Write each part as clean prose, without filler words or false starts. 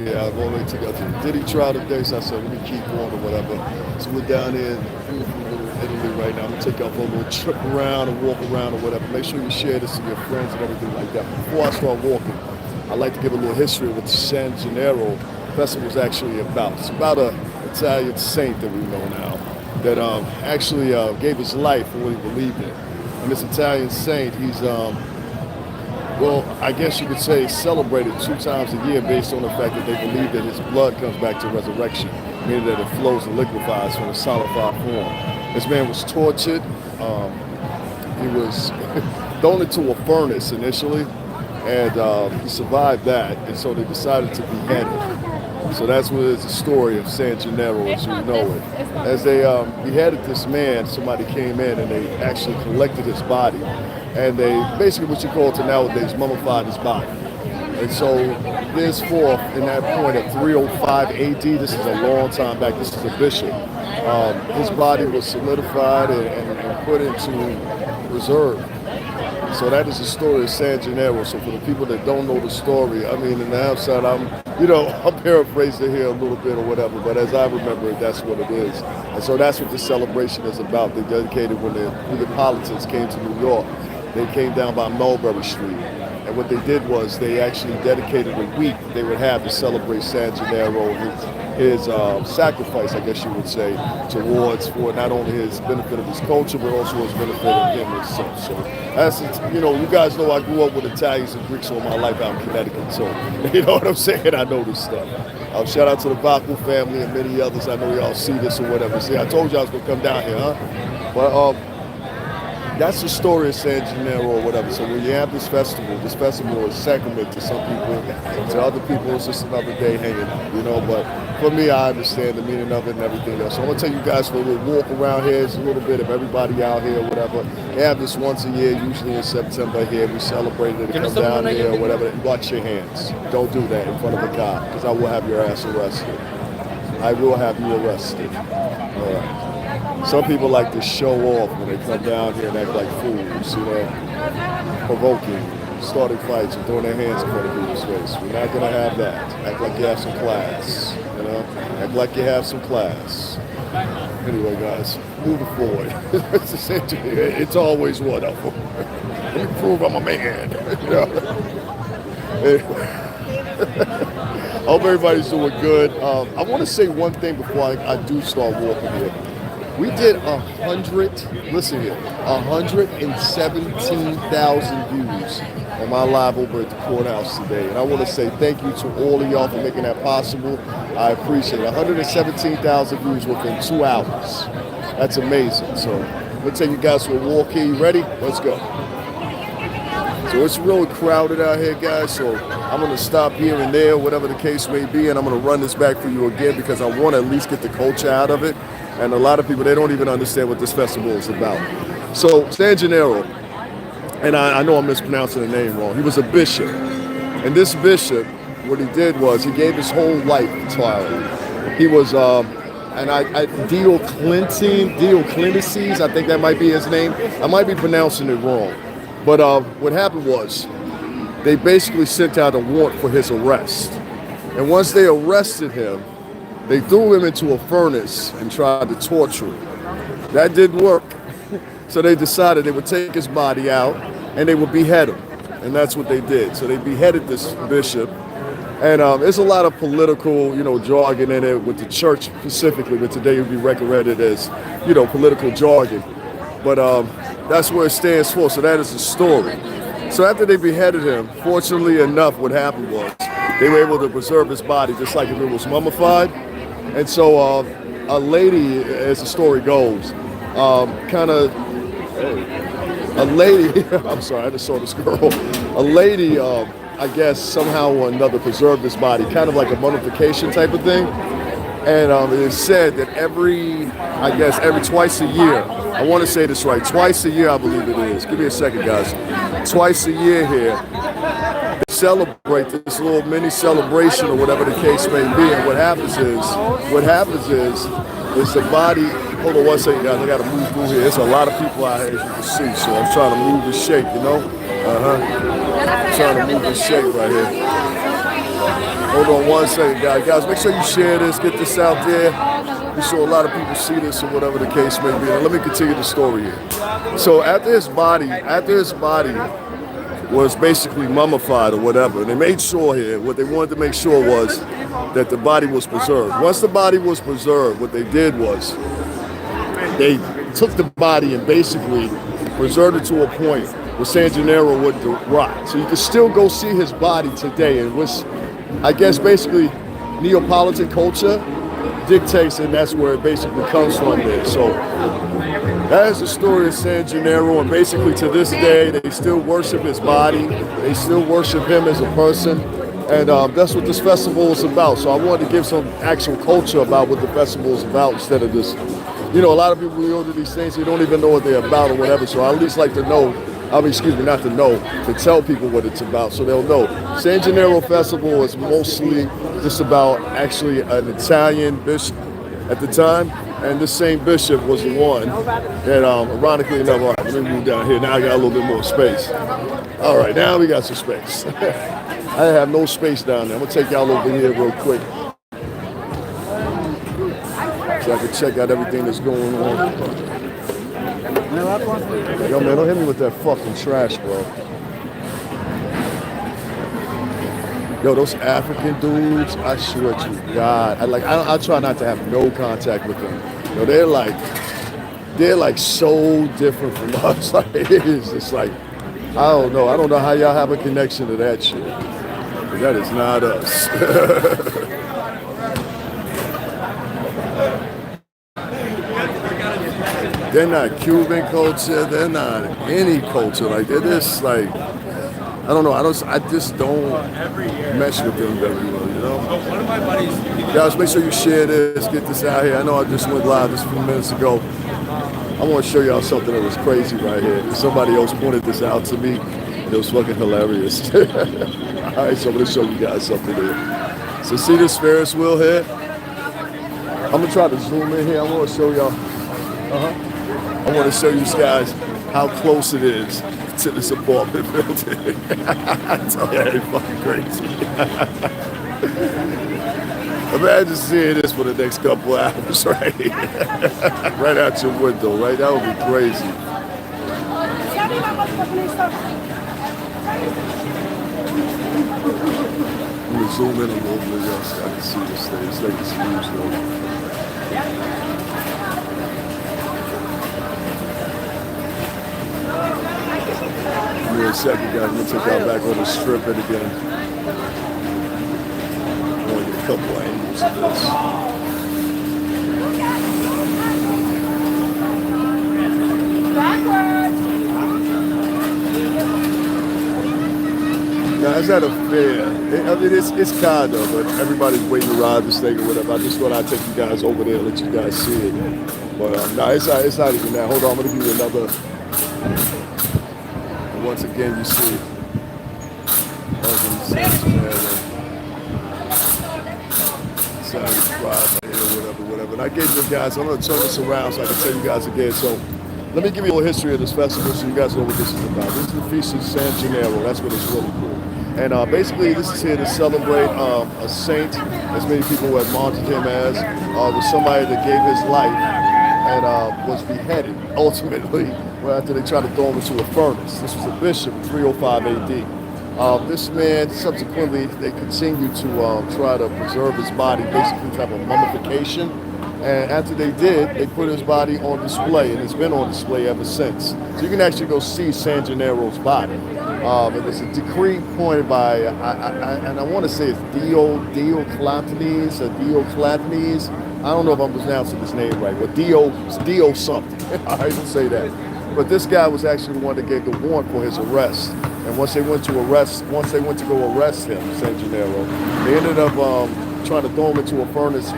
Yeah, I've already took out to the Diddy trial today, so I said, let me keep on or whatever. So we're down here in beautiful little Italy right now. I'm going to take y'all for a little trip around and walk around or whatever. Make sure you share this to your friends and everything like that. Before I start walking, I'd like to give a little history of what the San Gennaro Festival is actually about. It's about an Italian saint that we know now that actually gave his life for what he believed in. And this Italian saint, he's well, I guess you could say celebrated 2 times a year based on the fact that they believe that his blood comes back to resurrection, meaning that it flows and liquefies from a solidified form. This man was tortured. He was thrown into a furnace initially, and he survived that, and so they decided to behead him. So that's what is the story of San Gennaro as you know it. As they beheaded this man, somebody came in and they actually collected his body. And they basically what you call to nowadays mummified his body. And so thenceforth, in that point of 305 AD, this is a long time back, this is a bishop, his body was solidified and put into reserve. So that is the story of San Gennaro. So for the people that don't know the story, I mean, in the outside, I'm paraphrasing here a little bit or whatever, but as I remember it, that's what it is. And so that's what this celebration is about. They dedicated when the Neapolitans came to New York. They came down by Mulberry Street. And what they did was they actually dedicated a week that they would have to celebrate San Gennaro, his sacrifice, I guess you would say, towards for not only his benefit of his culture, but also his benefit of him himself. So that's, you guys know I grew up with Italians and Greeks all my life out in Connecticut. So, you know what I'm saying? I know this stuff. Shout out to the Baku family and many others. I know y'all see this or whatever. See, I told you I was going to come down here, huh? But that's the story of San Gennaro or whatever. So when you have this festival is sacrament to some people. To other people, it's just another day hanging out, But for me, I understand the meaning of it and everything else. So I'm going to take you guys for a little walk around here. It's a little bit of everybody out here or whatever. They have this once a year, usually in September here. We celebrate it and come down here or whatever. And watch your hands. Don't do that in front of a cop because I will have your ass arrested. I will have you arrested. All right. Some people like to show off when they come down here and act like fools, provoking, starting fights and throwing their hands in front of people's face. We're not going to have that. Act like you have some class, Act like you have some class. Anyway, guys, moving forward. It's always one of them. Let me prove I'm a man, Anyway. I hope everybody's doing good. I want to say one thing before I do start walking here. We did 117,000 views on my live over at the courthouse today. And I want to say thank you to all of y'all for making that possible. I appreciate it. 117,000 views within 2 hours. That's amazing. So I'm going to take you guys for a walk here. You ready? Let's go. So it's really crowded out here, guys. So I'm going to stop here and there, whatever the case may be. And I'm going to run this back for you again because I want to at least get the culture out of it. And a lot of people, they don't even understand what this festival is about. So San Gennaro, and I know I'm mispronouncing the name wrong, he was a bishop. And this bishop, what he did was he gave his whole life entirely. He was, Diocletians, I think that might be his name. I might be pronouncing it wrong. But what happened was they basically sent out a warrant for his arrest. And once they arrested him, they threw him into a furnace and tried to torture him. That didn't work. So they decided they would take his body out and they would behead him. And that's what they did. So they beheaded this bishop. And there's a lot of political, jargon in it with the church specifically, but today it would be recommended as, political jargon. But that's where it stands for. So that is the story. So after they beheaded him, fortunately enough, what happened was they were able to preserve his body just like if it was mummified. And so a lady, as the story goes, a lady, I'm sorry, I just saw this girl. A lady, I guess, somehow or another preserved his body, kind of like a mummification type of thing. And it is said that every twice a year, I want to say this right, twice a year I believe it is. Give me a second, guys. Twice a year here, celebrate this little mini celebration or whatever the case may be. And what happens is the body, hold on one second, guys, I got to move through here. There's a lot of people out here, as you can see, so I'm trying to move and shake, I'm trying to move and shake right here. Hold on one second, guys. Guys, make sure you share this, get this out there. Be sure a lot of people see this or whatever the case may be. Now, let me continue the story here. So after his body was basically mummified or whatever, and they made sure here, what they wanted to make sure was that the body was preserved. Once the body was preserved, what they did was they took the body and basically preserved it to a point where San Gennaro wouldn't rot. So you can still go see his body today, and which I guess basically Neapolitan culture dictates, and that's where it basically comes from there. So that is the story of San Gennaro, and basically to this day, they still worship his body. They still worship him as a person, and that's what this festival is about. So I wanted to give some actual culture about what the festival is about instead of just, you know, a lot of people go to these things, they don't even know what they're about or whatever. So I at least like to know, not to know, to tell people what it's about so they'll know. San Gennaro Festival is mostly just about actually an Italian bishop at the time, and this same bishop was the one that, ironically enough, all right, let me move down here. Now I got a little bit more space. All right, now we got some space. I have no space down there. I'm gonna take y'all over here real quick so I can check out everything that's going on. Yo, man, don't hit me with that fucking trash, bro. Yo, those African dudes, I swear to God, I try not to have no contact with them. Yo, they're like so different from us. Like, it is just like, I don't know how y'all have a connection to that shit. But that is not us. They're not Cuban culture. They're not any culture. Like, they're just like, I don't know. I just don't mesh with them very well, you know? Guys, make sure you share this, get this out here. I know I just went live just a few minutes ago. I want to show y'all something that was crazy right here. Somebody else pointed this out to me. It was fucking hilarious. All right, so I'm going to show you guys something here. So see this Ferris wheel here? I'm going to try to zoom in here. I want to show y'all. I want to show you guys how close it is to this apartment building. I tell you, it's fucking crazy. Imagine seeing this for the next couple hours, right? Right out your window, right? That would be crazy. I'm gonna zoom in a little bit, y'all, so I can see this thing. It's like it's huge, though. Give me a second, guys. I'm gonna take y'all back on the strip it again. I'm gonna get a couple of angles of this. Now, it's not a fair. I mean, it's kind of, but everybody's waiting to ride this thing or whatever. I just thought I'd take you guys over there and let you guys see it. But no, it's not even that. Hold on, I'm gonna give you another. Once again, you see it. Whatever. And I gave you guys, I'm going to turn this around so I can tell you guys again. So let me give you a little history of this festival so you guys know what this is about. This is the Feast of San Gennaro. That's what it's really cool. And basically, this is here to celebrate a saint, as many people have mocked him as, was somebody that gave his life and was beheaded, ultimately, after they tried to throw him into a furnace. This was a bishop in 305 AD. This man, subsequently, they continued to try to preserve his body, basically type of mummification. And after they did, they put his body on display, and it's been on display ever since. So you can actually go see San Gennaro's body. It was a decree appointed by, and I want to say it's Diocletians. I don't know if I'm pronouncing his name right, but Dio something. I didn't say that. But this guy was actually the one that gave the warrant for his arrest. And once they went to go arrest him, San Gennaro, they ended up trying to throw him into a furnace.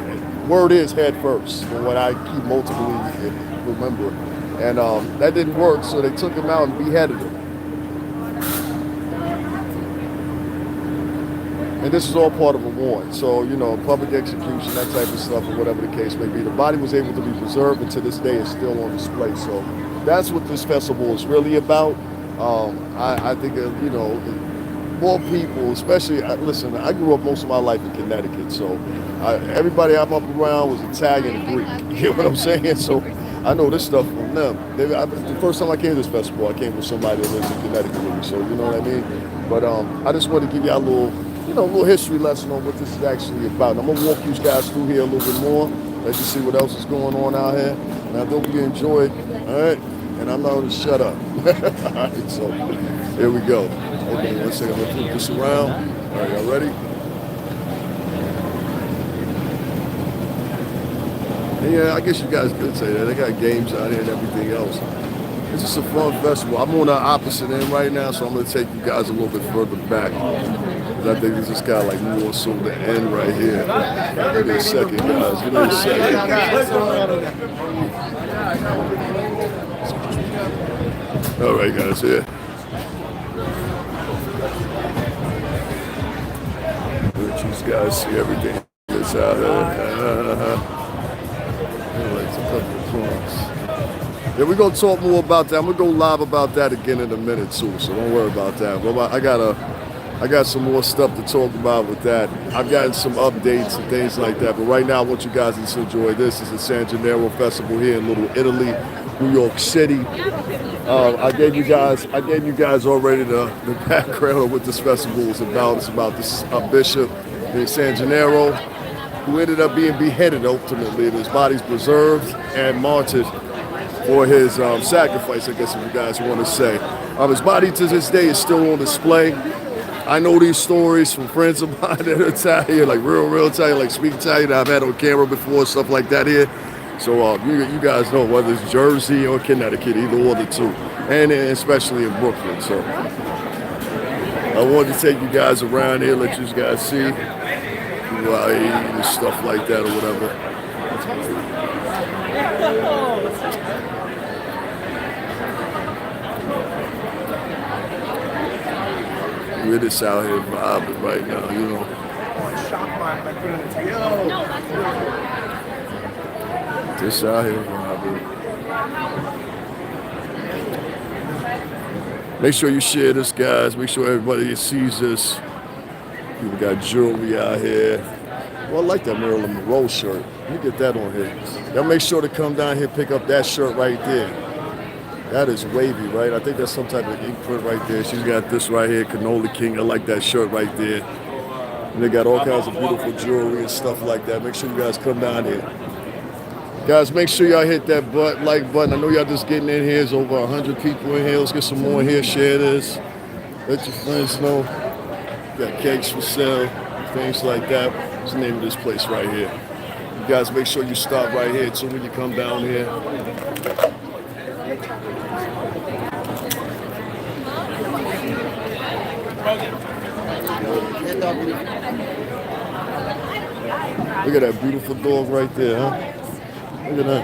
Word is head first, from what I keep multiply remember. And that didn't work, so they took him out and beheaded him. And this is all part of a warrant. So, you know, public execution, that type of stuff, or whatever the case may be. The body was able to be preserved, and to this day is still on display. So that's what this festival is really about. I think, you know, more people, especially, listen, I grew up most of my life in Connecticut, so everybody I'm up around was Italian and Greek. You know what I'm saying? So I know this stuff from them. The first time I came to this festival, I came with somebody that lives in Connecticut with me, so you know what I mean? But I just wanted to give y'all a little, a little history lesson on what this is actually about. And I'm gonna walk you guys through here a little bit more, let you see what else is going on out here. And I hope you enjoy it, all right? And I'm not gonna shut up. All right, so here we go. Okay, 1 second, I'm gonna flip this around. All right, y'all ready? And yeah, I guess you guys could say that. They got games out here and everything else. It's just a fun festival. I'm on the opposite end right now, so I'm gonna take you guys a little bit further back. I think this is kind of like more so the end right here. Give me a second, guys. Give me a second. All right, guys, here. Let you guys see everything that's out here. Yeah, we're gonna talk more about that. I'm gonna go live about that again in a minute too, so don't worry about that. But I got some more stuff to talk about with that. I've gotten some updates and things like that. But right now, I want you guys to enjoy this. It's the San Gennaro Festival here in Little Italy, New York City. I gave you guys already the background of what this festival is about. It's about this bishop in San Gennaro who ended up being beheaded ultimately, and his body's preserved and martyred for his sacrifice, I guess if you guys want to say. His body to this day is still on display. I know these stories from friends of mine that are Italian, like real Italian, like speak Italian, I've had on camera before, stuff like that here. So you guys know whether it's Jersey or Connecticut, either or the two, and especially in Brooklyn. So I wanted to take you guys around here, let you guys see who I eat and stuff like that or whatever. We're just out here vibing right now, you know. Just out here vibing. Make sure you share this, guys. Make sure everybody sees this. People got jewelry out here. Well, I like that Marilyn Monroe shirt. Let me get that on here. Y'all make sure to come down here, pick up that shirt right there. That is wavy, right? I think that's some type of ink print right there. She's got this right here, Canola King. I like that shirt right there. And they got all kinds of beautiful jewelry and stuff like that. Make sure you guys come down here. Guys, make sure y'all hit that like button. I know y'all just getting in here. There's over 100 people in here. Let's get some more in here. Share this. Let your friends know. Got cakes for sale, things like that. What's the name of this place right here? You guys make sure you stop right here too when you come down here. Look at that beautiful dog right there, huh? Look at that.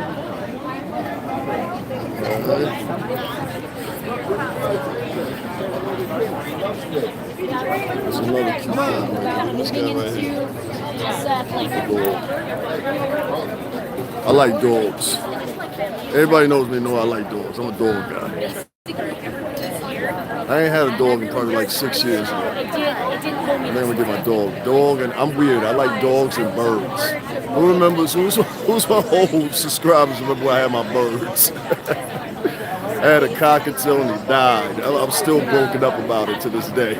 There's another cute dog. This guy right here. I like dogs. Everybody knows me, I like dogs. I'm a dog guy. I ain't had a dog in probably like 6 years now. I'm gonna get my dog, and I'm weird. I like dogs and birds. Who remembers? Who's my old subscribers remember when I had my birds? I had a cockatiel and he died. I'm still broken up about it to this day.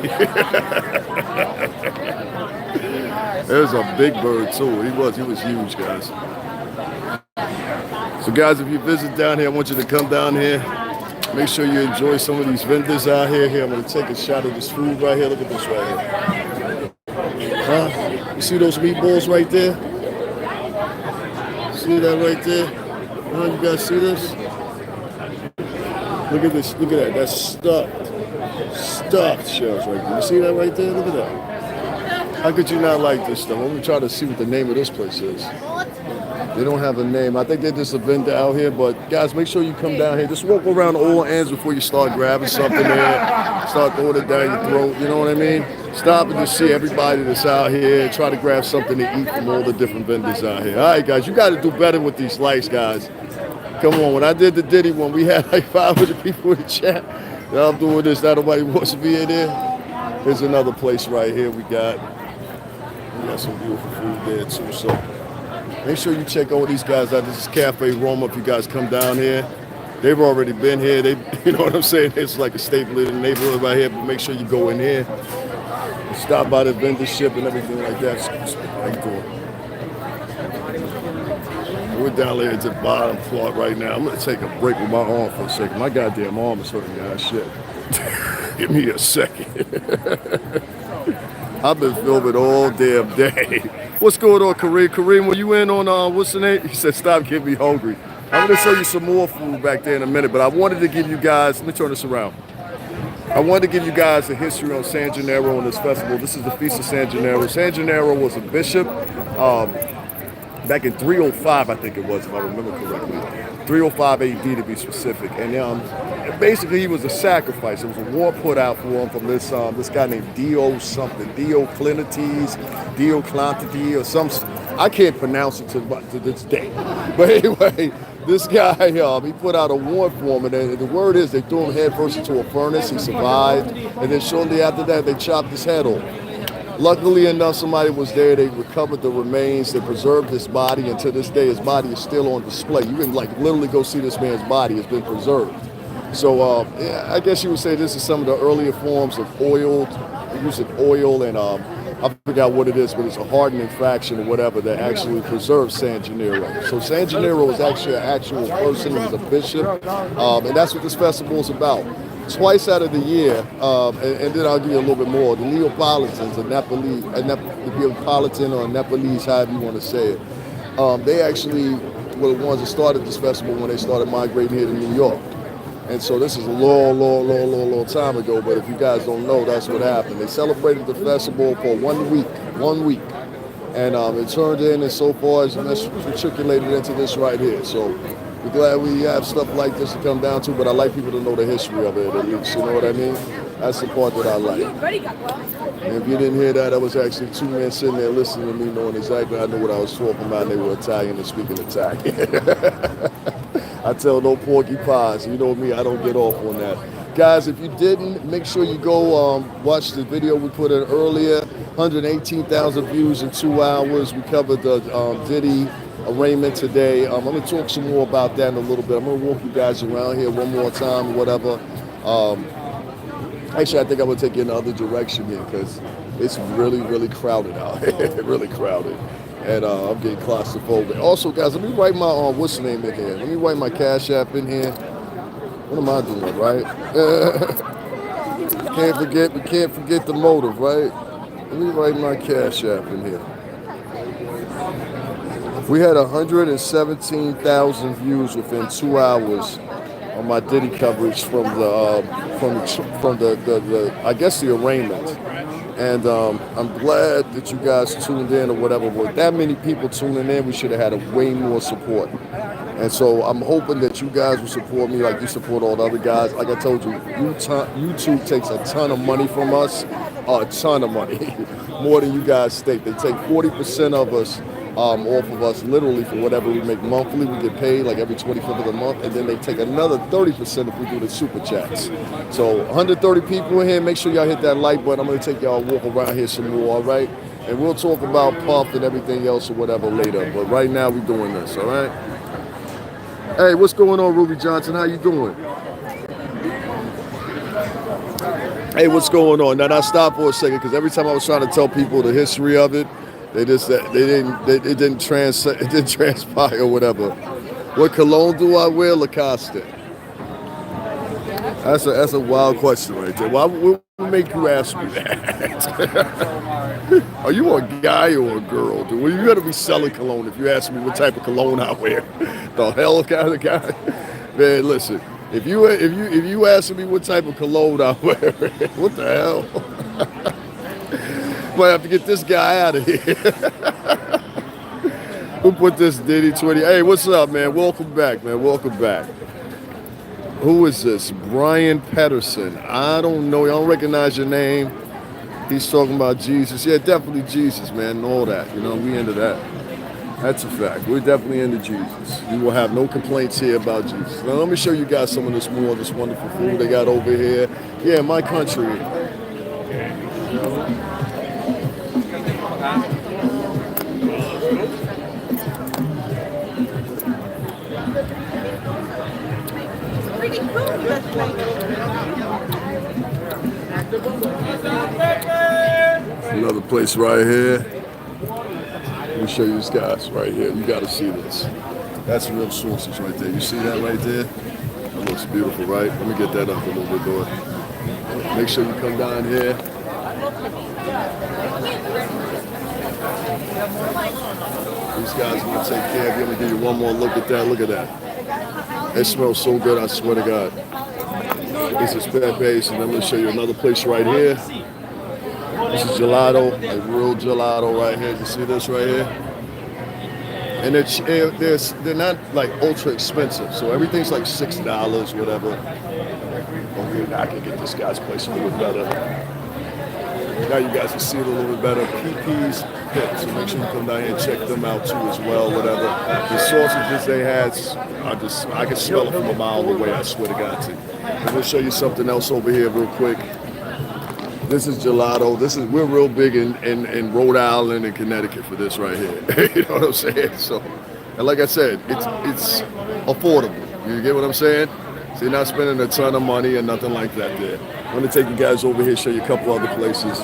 There's a big bird too. He was huge, guys. So guys, if you visit down here, I want you to come down here. Make sure you enjoy some of these vendors out here. Here, I'm gonna take a shot of this food right here. Look at this right here. Huh? You see those meatballs right there? See that right there? Huh? You guys see this? Look at this. Look at that. That's stuffed shells right there. You see that right there? Look at that. How could you not like this stuff? I'm gonna try to see what the name of this place is. They don't have a name. I think they're just a vendor out here. But guys, make sure you come down here. Just walk around all ends before you start grabbing something there. Start throwing it down your throat. You know what I mean? Stop and just see everybody that's out here. Try to grab something to eat from all the different vendors out here. All right, guys, you got to do better with these lights, guys. Come on. When I did the Diddy one, we had like 500 people in the chat. Now I'm doing this. Now nobody wants to be in there. Here's another place right here. We got some beautiful food there too. So make sure you check all these guys out. This is Cafe Roma. If you guys come down here, they've already been here. They, you know what I'm saying? It's like a staple in the neighborhood right here. But make sure you go in here, and stop by the vendorship and everything like that. Excuse me. How you doing? We're down there at the bottom part right now. I'm gonna take a break with my arm for a second. My goddamn arm is hurting, guys. Shit. Give me a second. I've been filming all damn day. What's going on, Kareem? Kareem, were you in on what's the name? He said, "Stop getting me hungry." I'm gonna show you some more food back there in a minute, but I wanted to give you guys. Let me turn this around. I wanted to give you guys a history on San Gennaro on this festival. This is the Feast of San Gennaro. San Gennaro was a bishop. Back in 305, I think it was, if I remember correctly. 305 AD to be specific. And basically he was a sacrifice. It was a war put out for him from this guy named Diocletides, or some. I can't pronounce it to this day. But anyway, this guy, he put out a warrant for him, and the word is they threw him headfirst into a furnace. He survived, and then shortly after that, they chopped his head off. Luckily enough, somebody was there. They recovered the remains. They preserved his body, and to this day, his body is still on display. You can literally go see this man's body. It's been preserved. So yeah, I guess you would say this is some of the earlier forms of using oil, and I forgot what it is, but it's a hardening fraction or whatever that actually preserves San Gennaro. So San Gennaro was actually an actual person. He was a bishop, and that's what this festival is about. Twice out of the year, and then I'll give you a little bit more. The Neapolitans, the Neapolitan or Nepalese, however you want to say it, they actually were the ones that started this festival when they started migrating here to New York. And so this is a long time ago, but if you guys don't know, that's what happened. They celebrated the festival for 1 week, and it turned in, and so far as matriculated into this right here. So we're glad we have stuff like this to come down to, but I like people to know the history of it at least, you know what I mean? That's the part that I like. And if you didn't hear that, that was actually two men sitting there listening to me knowing exactly I knew what I was talking about, and they were Italian and speaking Italian. I tell no porky pies. You know me, I don't get off on that. Guys, if you didn't, make sure you go watch the video we put in earlier. 118,000 views in 2 hours. We covered the Diddy arraignment today. I'm going to talk some more about that in a little bit. I'm going to walk you guys around here one more time or whatever. Actually, I think I'm going to take you in the other direction here because it's really crowded out here. Really crowded. And I'm getting claustrophobic. Also, guys, let me write my what's the name in here? Let me write my Cash App in here. What am I doing, right? We can't forget the motive, right? Let me write my Cash App in here. We had 117,000 views within 2 hours on my Diddy coverage from the I guess the arraignment. And I'm glad that you guys tuned in or whatever. With that many people tuning in, we should have had way more support. And so I'm hoping that you guys will support me like you support all the other guys. Like I told you, YouTube takes a ton of money from us, a ton of money, more than you guys think. They take 40% of us off of us literally for whatever we make monthly. We get paid like every 25th of the month, and then they take another 30% if we do the super chats. So 130 people in here. Make sure y'all hit that like button. I'm going to take y'all a walk around here some more, all right? And we'll talk about Puff and everything else or whatever later. But right now we're doing this, all right? Hey, what's going on, Ruby Johnson? How you doing? Hey, what's going on? Now stop for a second, because every time I was trying to tell people the history of it, it didn't transpire or whatever. What cologne do I wear? Lacoste. That's a wild question right there. Why would make you ask me that? Are you a guy or a girl? Dude? Well, you gotta be selling cologne if you ask me what type of cologne I wear. The hell kind of guy? Man, listen. If you ask me what type of cologne I wear, what the hell? Might have to get this guy out of here. Who put this Diddy 20? Hey, what's up, man? Welcome back, man. Welcome back. Who is this? Brian Pedersen. I don't know. I don't recognize your name. He's talking about Jesus. Yeah, definitely Jesus, man, and all that. You know, we into that. That's a fact. We're definitely into Jesus. You will have no complaints here about Jesus. Now, let me show you guys some of this wonderful food they got over here. Yeah, my country. place right here. Let me show you this guys right here. You got to see this. That's real sausage right there. You see that right there? That looks beautiful, right? Let me get that up a little bit more. Make sure you come down here. These guys are going to take care of you. I'm going to give you one more look at that. Look at that. It smells so good, I swear to God. This is Pepe's, and I'm going to show you another place right here. This is gelato, a real gelato right here. You see this right here? And they're not like ultra expensive, so everything's like $6, whatever. Okay, now I can get this guy's place a little bit better. Now you guys can see it a little bit better. PP's Pit, so make sure you come down here and check them out too as well, whatever. The sausages they had, I can smell it from a mile away, I swear to God to you. I'm gonna show you something else over here real quick. This is gelato. We're real big in Rhode Island and Connecticut for this right here. You know what I'm saying? So, and like I said, it's affordable. You get what I'm saying? So you're not spending a ton of money or nothing like that there. I'm gonna take you guys over here, show you a couple other places.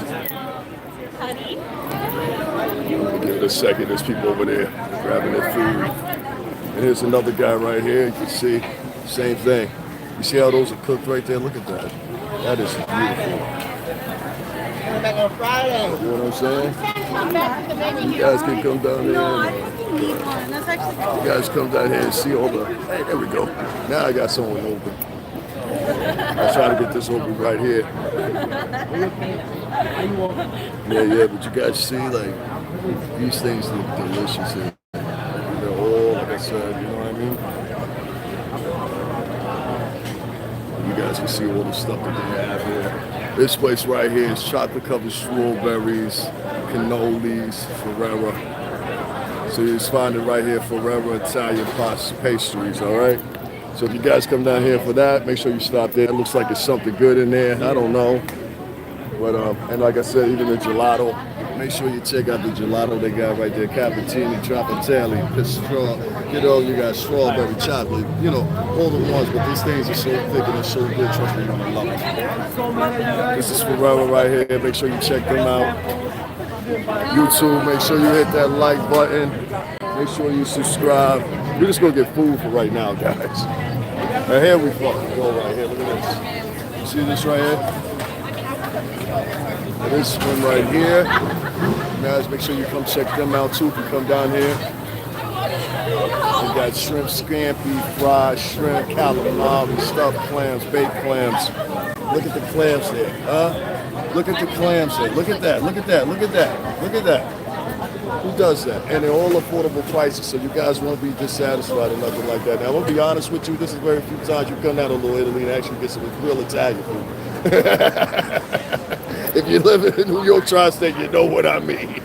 Give it a second. There's people over there grabbing their food. And here's another guy right here. You can see, same thing. You see how those are cooked right there? Look at that. That is beautiful. You know what I'm saying? You guys can come down here. You guys come down here and see all the. Hey, there we go. Now I got someone open. I'll try to get this open right here. Yeah, but you guys see, like, these things look delicious here. They're all, like I said, you know what I mean? You guys can see all the stuff that they have here. This place right here is chocolate-covered strawberries, cannolis, Ferrera. So you just find it right here, Ferrera Italian pastries, all right? So if you guys come down here for that, make sure you stop there. It looks like there's something good in there. I don't know. But, and like I said, even the gelato, make sure you check out the gelato they got right there. Cappuccini, Tropicali, Pistro, you know, you got strawberry chocolate, you know, all the ones. But these things are so thick and they're so good. Trust me, you're going to love it. This is Ferrera right here. Make sure you check them out. YouTube, make sure you hit that like button. Make sure you subscribe. We're just going to get food for right now, guys. And here we fucking go right here. Look at this. You see this right here? This one right here. Guys, make sure you come check them out too if you come down here. We got shrimp scampi, fried shrimp, calamari, stuffed clams, baked clams. Look at the clams there, huh? Look at the clams there. Look at that, look at that, look at that, look at that. Who does that? And they're all affordable prices, so you guys won't be dissatisfied or nothing like that. Now, I'm going to be honest with you, this is very few times you come down to Little Italy and actually get some real Italian food. If you live in New York tri-state, you know what I mean.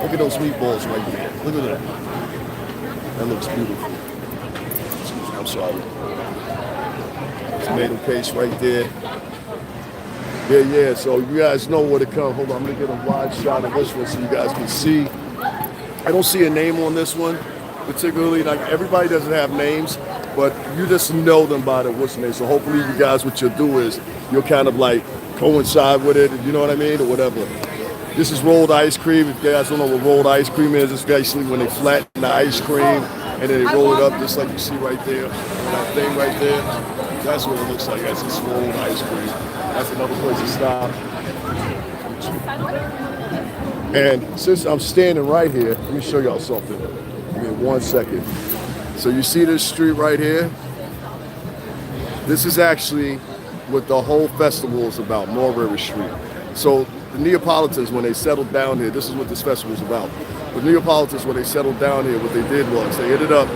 Look at those meatballs right there. Look at that. That looks beautiful. Excuse me, I'm sorry. Tomato paste right there. Yeah, so you guys know where to come. Hold on, I'm going to get a wide shot of this one so you guys can see. I don't see a name on this one, particularly. Like, everybody doesn't have names, but you just know them by the what's name. So hopefully you guys, what you'll do is you'll kind of like coincide with it, you know what I mean, or whatever. This is rolled ice cream. If you guys don't know what rolled ice cream is, it's basically when they flatten the ice cream and then they roll it up just like you see right there. That thing right there, that's what it looks like. That's just rolled ice cream. That's another place to stop. And since I'm standing right here, let me show y'all something. Give me 1 second. So you see this street right here? This is actually what the whole festival is about, Mulberry Street. So the Neapolitans, when they settled down here, this is what this festival is about. The Neapolitans, when they settled down here, what they did was they ended up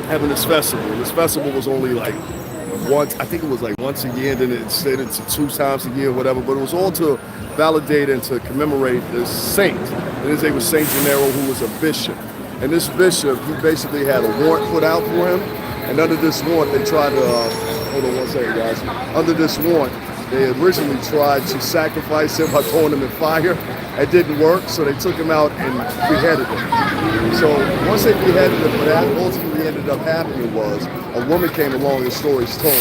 having this festival. This festival was only like once, I think it was like once a year, and then it extended to 2 times a year, whatever. But it was all to validate and to commemorate this saint. And his name was Saint Gennaro, who was a bishop. And this bishop, he basically had a warrant put out for him. And under this warrant, they tried to, hold on 1 second, guys. Under this warrant, they originally tried to sacrifice him by throwing him in fire. It didn't work, so they took him out and beheaded him. So once they beheaded him, what ultimately ended up happening was a woman came along, the story's told.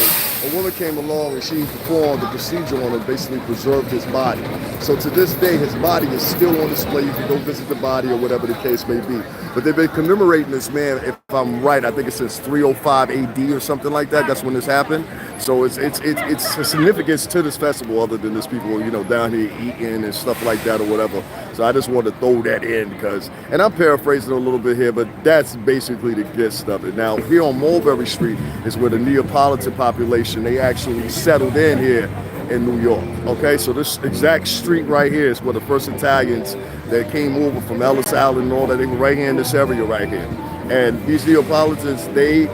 A woman came along and she performed the procedure on him, basically preserved his body. So to this day, his body is still on display. You can go visit the body or whatever the case may be. But they've been commemorating this man, if I'm right, I think it's since 305 AD or something like that. That's when this happened. So it's a significance to this festival other than this people, down here eating and stuff like that or whatever. So I just want to throw that in because, and I'm paraphrasing a little bit here, but that's basically the gist of it. Now, here on Mulberry Street is where the Neapolitan population, they actually settled in here in New York. Okay, so this exact street right here is where the first Italians that came over from Ellis Island and all that, they were right here in this area right here. And these Neapolitans, they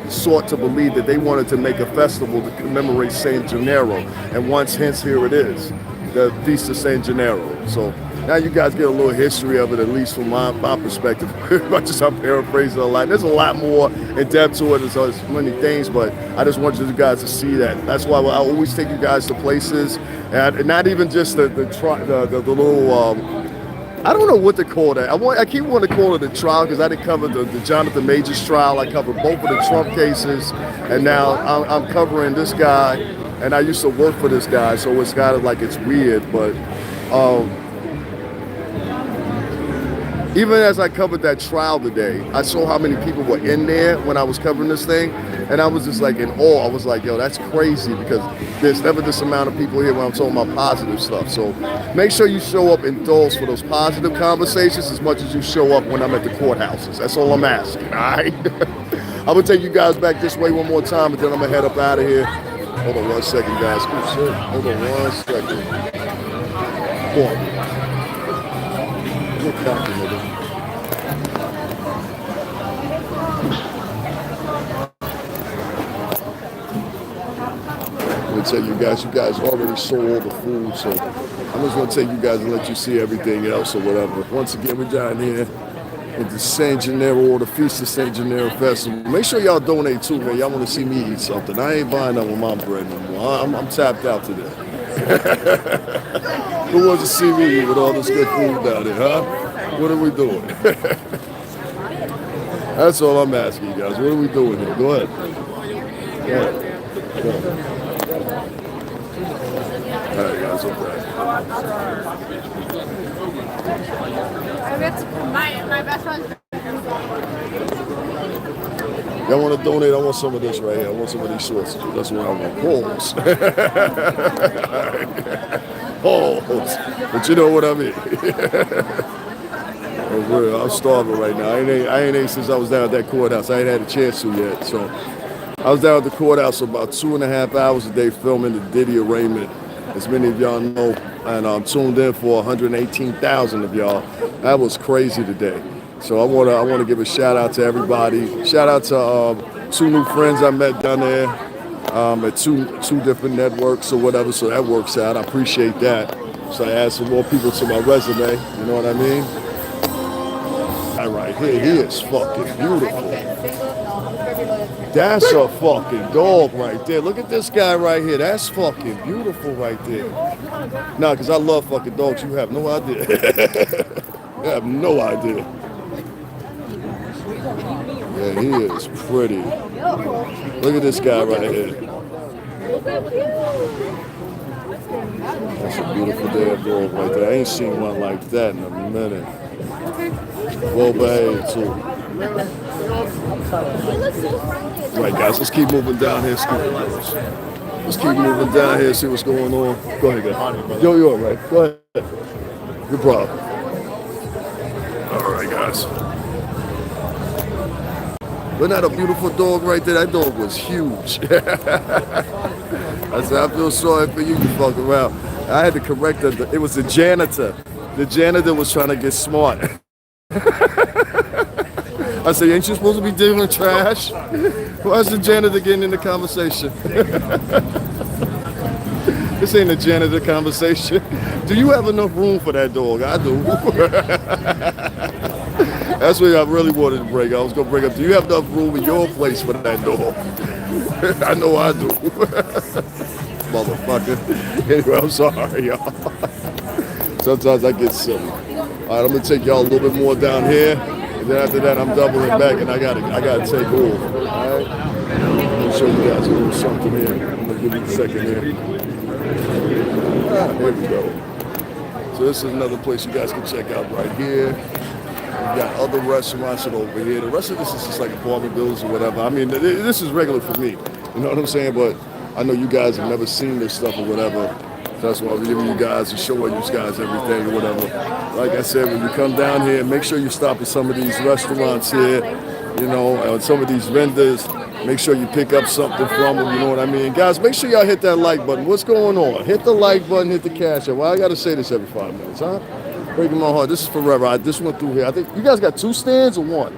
sought to believe that they wanted to make a festival to commemorate Saint Gennaro. And once, hence, here it is, the Feast of Saint Gennaro. So now you guys get a little history of it, at least from my perspective. Much as I'm paraphrasing a lot. There's a lot more in depth to it. There's many things, but I just want you guys to see that. That's why I always take you guys to places, and not even just the little, I don't know what to call that. I keep wanting to call it a trial because I didn't cover the Jonathan Majors trial. I covered both of the Trump cases, and now I'm covering this guy, and I used to work for this guy, so it's kind of like it's weird, but even as I covered that trial today, I saw how many people were in there when I was covering this thing, and I was just like in awe. I was like, yo, that's crazy because there's never this amount of people here when I'm talking about positive stuff. So make sure you show up indoors for those positive conversations as much as you show up when I'm at the courthouses. That's all I'm asking, all right? I'm going to take you guys back this way one more time, and then I'm going to head up out of here. Hold on 1 second, guys. Oh, shit. Hold on 1 second. Come on. Look back, nigga. I'm gonna tell you guys already saw all the food, so I'm just gonna take you guys and let you see everything else or whatever. Once again, we're down here at the Saint Gennaro or the Feast of Saint Gennaro Festival. Make sure y'all donate too, man. Y'all want to see me eat something. I ain't buying that with my bread no more. I'm tapped out today. Who wants to see me eat with all this good food down there, huh? What are we doing? That's all I'm asking you guys. What are we doing here? Go ahead. Go ahead. Go ahead. All right, guys, okay. My best friend. Y'all want to donate? I want some of this right here. I want some of these shorts. That's what I want. Balls. Balls. But you know what I mean. For real, I'm starving right now. I ain't ate since I was down at that courthouse. I ain't had a chance to yet. So I was down at the courthouse about 2.5 hours a day filming the Diddy arraignment, as many of y'all know, and I'm tuned in for 118,000 of y'all. That was crazy today. So I want to give a shout out to everybody. Shout out to 2 new friends I met down there at two different networks or whatever. So that works out. I appreciate that. So I add some more people to my resume. You know what I mean? That right here, he is fucking beautiful. That's a fucking dog right there. Look at this guy right here. That's fucking beautiful right there. Nah, because I love fucking dogs. You have no idea. You have no idea. Yeah, he is pretty. Look at this guy right here. That's a beautiful damn dog right there. I ain't seen one like that in a minute. Well behaved too. Right, guys, let's keep moving down here. Let's keep moving down here, see what's going on. Go ahead, guys. Yo, you're all right. Go ahead. Good problem. All right, guys. Wasn't that a beautiful dog right there? That dog was huge. I said, I feel sorry for you, you fuck around. I had to correct her. It was the janitor. The janitor was trying to get smart. I said, ain't you supposed to be dealing trash? Why's the janitor getting in the conversation? This ain't a janitor conversation. Do you have enough room for that dog? I do. That's what I really wanted to bring up. I was going to bring up, do you have enough room in your place for that dog? I know I do. Motherfucker. Anyway, I'm sorry, y'all. Sometimes I get silly. All right, I'm gonna take y'all a little bit more down here, and then after that, I'm doubling back, and I gotta take off. All right. I'm gonna show you guys a little something here. I'm gonna give you a second here. There we go. So this is another place you guys can check out right here. We got other restaurants over here. The rest of this is just like apartment buildings or whatever. I mean, this is regular for me. You know what I'm saying? But I know you guys have never seen this stuff or whatever. So that's why I'm giving you guys and showing you guys everything or whatever. Like I said, when you come down here, make sure you stop at some of these restaurants here, you know, and some of these vendors. Make sure you pick up something from them, you know what I mean? Guys, make sure y'all hit that like button. What's going on? Hit the like button, hit the cash app. Well, I got to say this every 5 minutes, huh? Breaking my heart. This is forever. I just went through here. I think you guys got 2 stands or 1?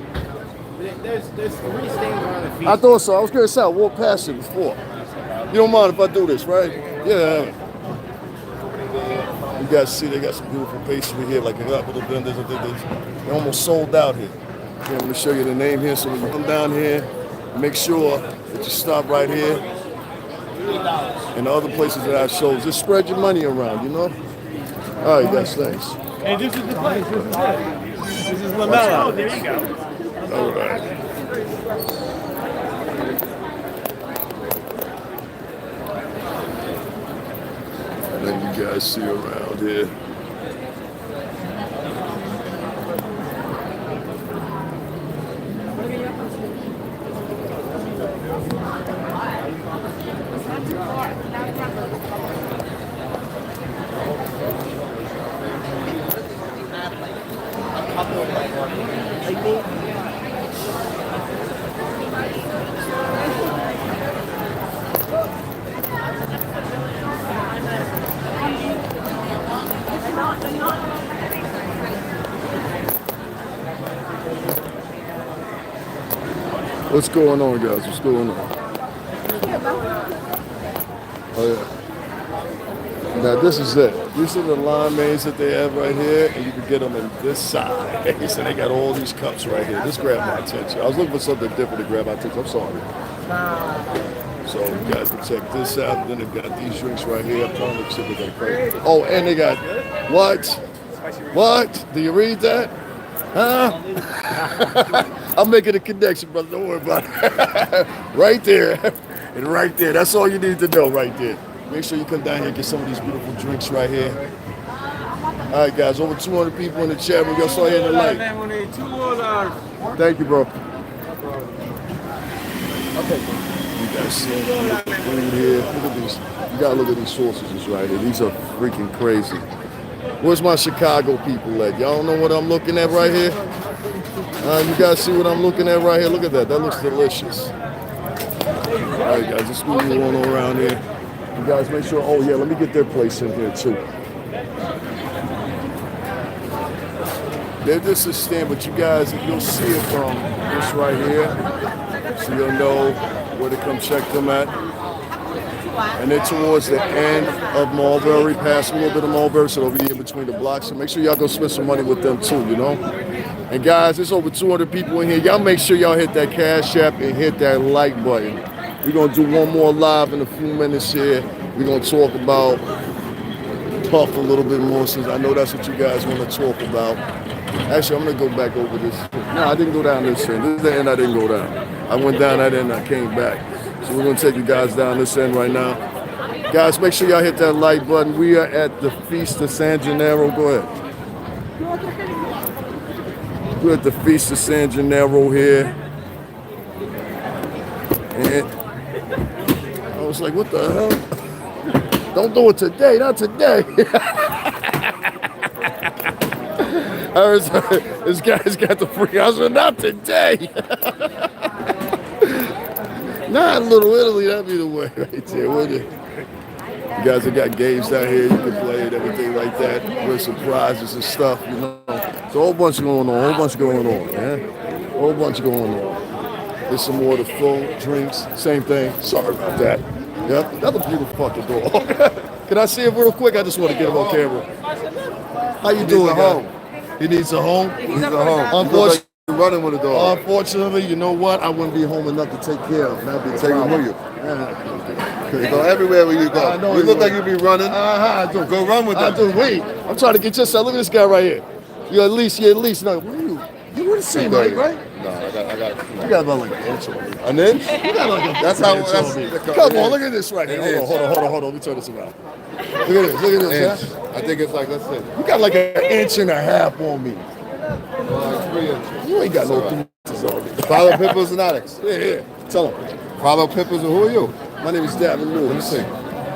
There's 3 stands around the feet. I thought so. I was going to say I walked past it before. You don't mind if I do this, right? Yeah. You guys see they got some beautiful pastry here, like a couple of vendors. They're almost sold out here. Okay, I'm going to show you the name here. So when you come down here, make sure that you stop right here. And the other places that I showed, just spread your money around, you know? All right, guys, thanks. Hey, this is the place. This is it. This is Lamella. Oh, there you go. All right. Let you guys see around here. What's going on, guys? What's going on? Oh, yeah. Now, this is it. These are the limeades that they have right here, and you can get them in this side. So they got all these cups right here. This grabbed my attention. I was looking for something different to grab my attention. I'm sorry. So you guys can check this out. Then they've got these drinks right here. I'm trying to see if they got crazy. Oh, and they got what? What? Do you read that? Huh? I'm making a connection, brother. Don't worry about it. Right there. And right there. That's all you need to know right there. Make sure you come down here and get some of these beautiful drinks right here. All right, guys. Over 200 people in the chat. We're going to start hitting the light. Thank you, bro. Okay. You guys see food here. Look at these. You got to look at these sausages right here. These are freaking crazy. Where's my Chicago people at? Y'all know what I'm looking at right here? You guys see what I'm looking at right here? Look at that. That looks delicious. All right, guys. Let's move on around here. You guys make sure. Oh, yeah. Let me get their place in here, too. They're just a stand, but you guys, you'll see it from this right here. So you'll know where to come check them at. And then towards the end of Mulberry, past a little bit of Mulberry, so they'll be in between the blocks. So make sure y'all go spend some money with them too, you know? And guys, there's over 200 people in here. Y'all make sure y'all hit that Cash App and hit that like button. We're going to do one more live in a few minutes here. We're going to talk about Puff a little bit more, since I know that's what you guys want to talk about. Actually, I'm going to go back over this. No, I didn't go down this end. This is the end I didn't go down. I went down that end and I came back. So we're going to take you guys down this end right now. Guys, make sure y'all hit that like button. We are at the Feast of San Gennaro. Go ahead. We're at the Feast of San Gennaro here. And I was like, what the hell? Don't do it today, not today. This guy's got the freak. I was like, not today. Not Little Italy, that'd be the way right there, wouldn't it? You guys have got games down here, you can play and everything like that. With surprises and stuff, you know. It's a whole bunch going on, man. Whole bunch going on. There's some more of the full drinks, same thing. Sorry about that. Yep, another beautiful fucking door. Can I see it real quick? I just want to get him on camera. How you doing, guy? He needs a home? He needs a home. Unfortunately, running with a dog. Unfortunately, you know what? I wouldn't be home enough to take care of him. That'd be Take him with you. Yeah. You go everywhere where you go. I know You you look will. like you be running. I do. Go run with I them. do. Wait, I'm trying to get yourself. Look at this guy right here. You're at least. No, what are you? You were the same height, right? No, I got. You got about like an inch on me. An inch? You got like a That's how. inch That's on me. the Come on, look at this right here. It is. Hold on. Let me turn this around. Look at this. Inch. Huh? I think it's like, let's see. You got like an inch and a half on me. Like 3 inches. You ain't got That's no all right. 3 inches on me. Follow Pipples and Addicts. Yeah. Tell him. Follow Pipples, and who are you? My name is Davin Let me Lewis. see.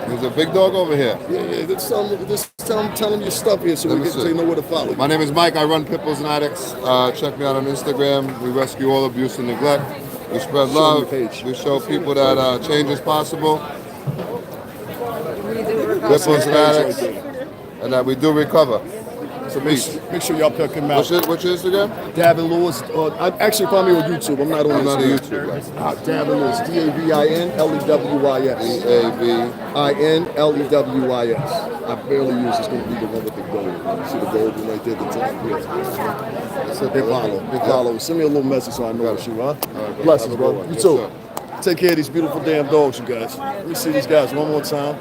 There's a big dog over here. Yeah. Just tell him your stuff here so Let we me get see. to know where to follow. My name is Mike. I run Pipples and Addicts. Check me out on Instagram. We rescue all abuse and neglect. We spread Show love. me your page. We show people that change is possible. Pipples and Addicts. And that we do recover. It's a beast. Make sure y'all pick him out. What's your Instagram? Davin Lewis. Actually, find me on YouTube. I'm not on I'm not a Instagram. YouTuber. Davin Lewis. DAVINLEWIS. DAVINLEWIS. I barely use. It's going to be the one with the gold. See the gold one right there at the top? Yeah. They follow. Send me a little message so I know it's you, huh? right, bro. Blessings, Have a bro. good one. You Yes, too. sir. Take care of these beautiful damn dogs, you guys. Let me see these guys one more time.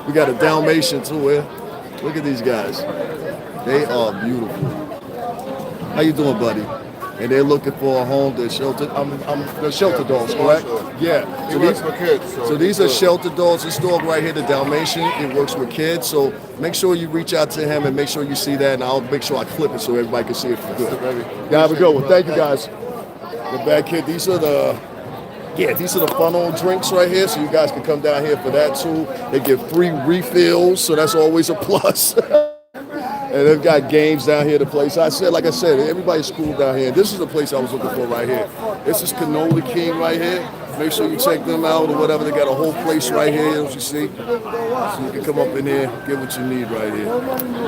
We got a Dalmatian too here. Look at these guys. They are beautiful. How you doing, buddy? And they're looking for a home. They're sheltered. They're shelter dogs, correct? Yeah. He works for kids. So these are shelter dogs. This dog right here, the Dalmatian, it works with kids. So make sure you reach out to him and make sure you see that. And I'll make sure I clip it so everybody can see it for good. Yeah, have a good one. Thank you, guys. The back here, these are the funnel drinks right here. So you guys can come down here for that too. They give free refills, so that's always a plus. And they've got games down here to play. So like I said, everybody's cool down here. This is the place I was looking for right here. This is Canola King right here. Make sure you check them out or whatever. They got a whole place right here, don't you see? So you can come up in here, get what you need right here.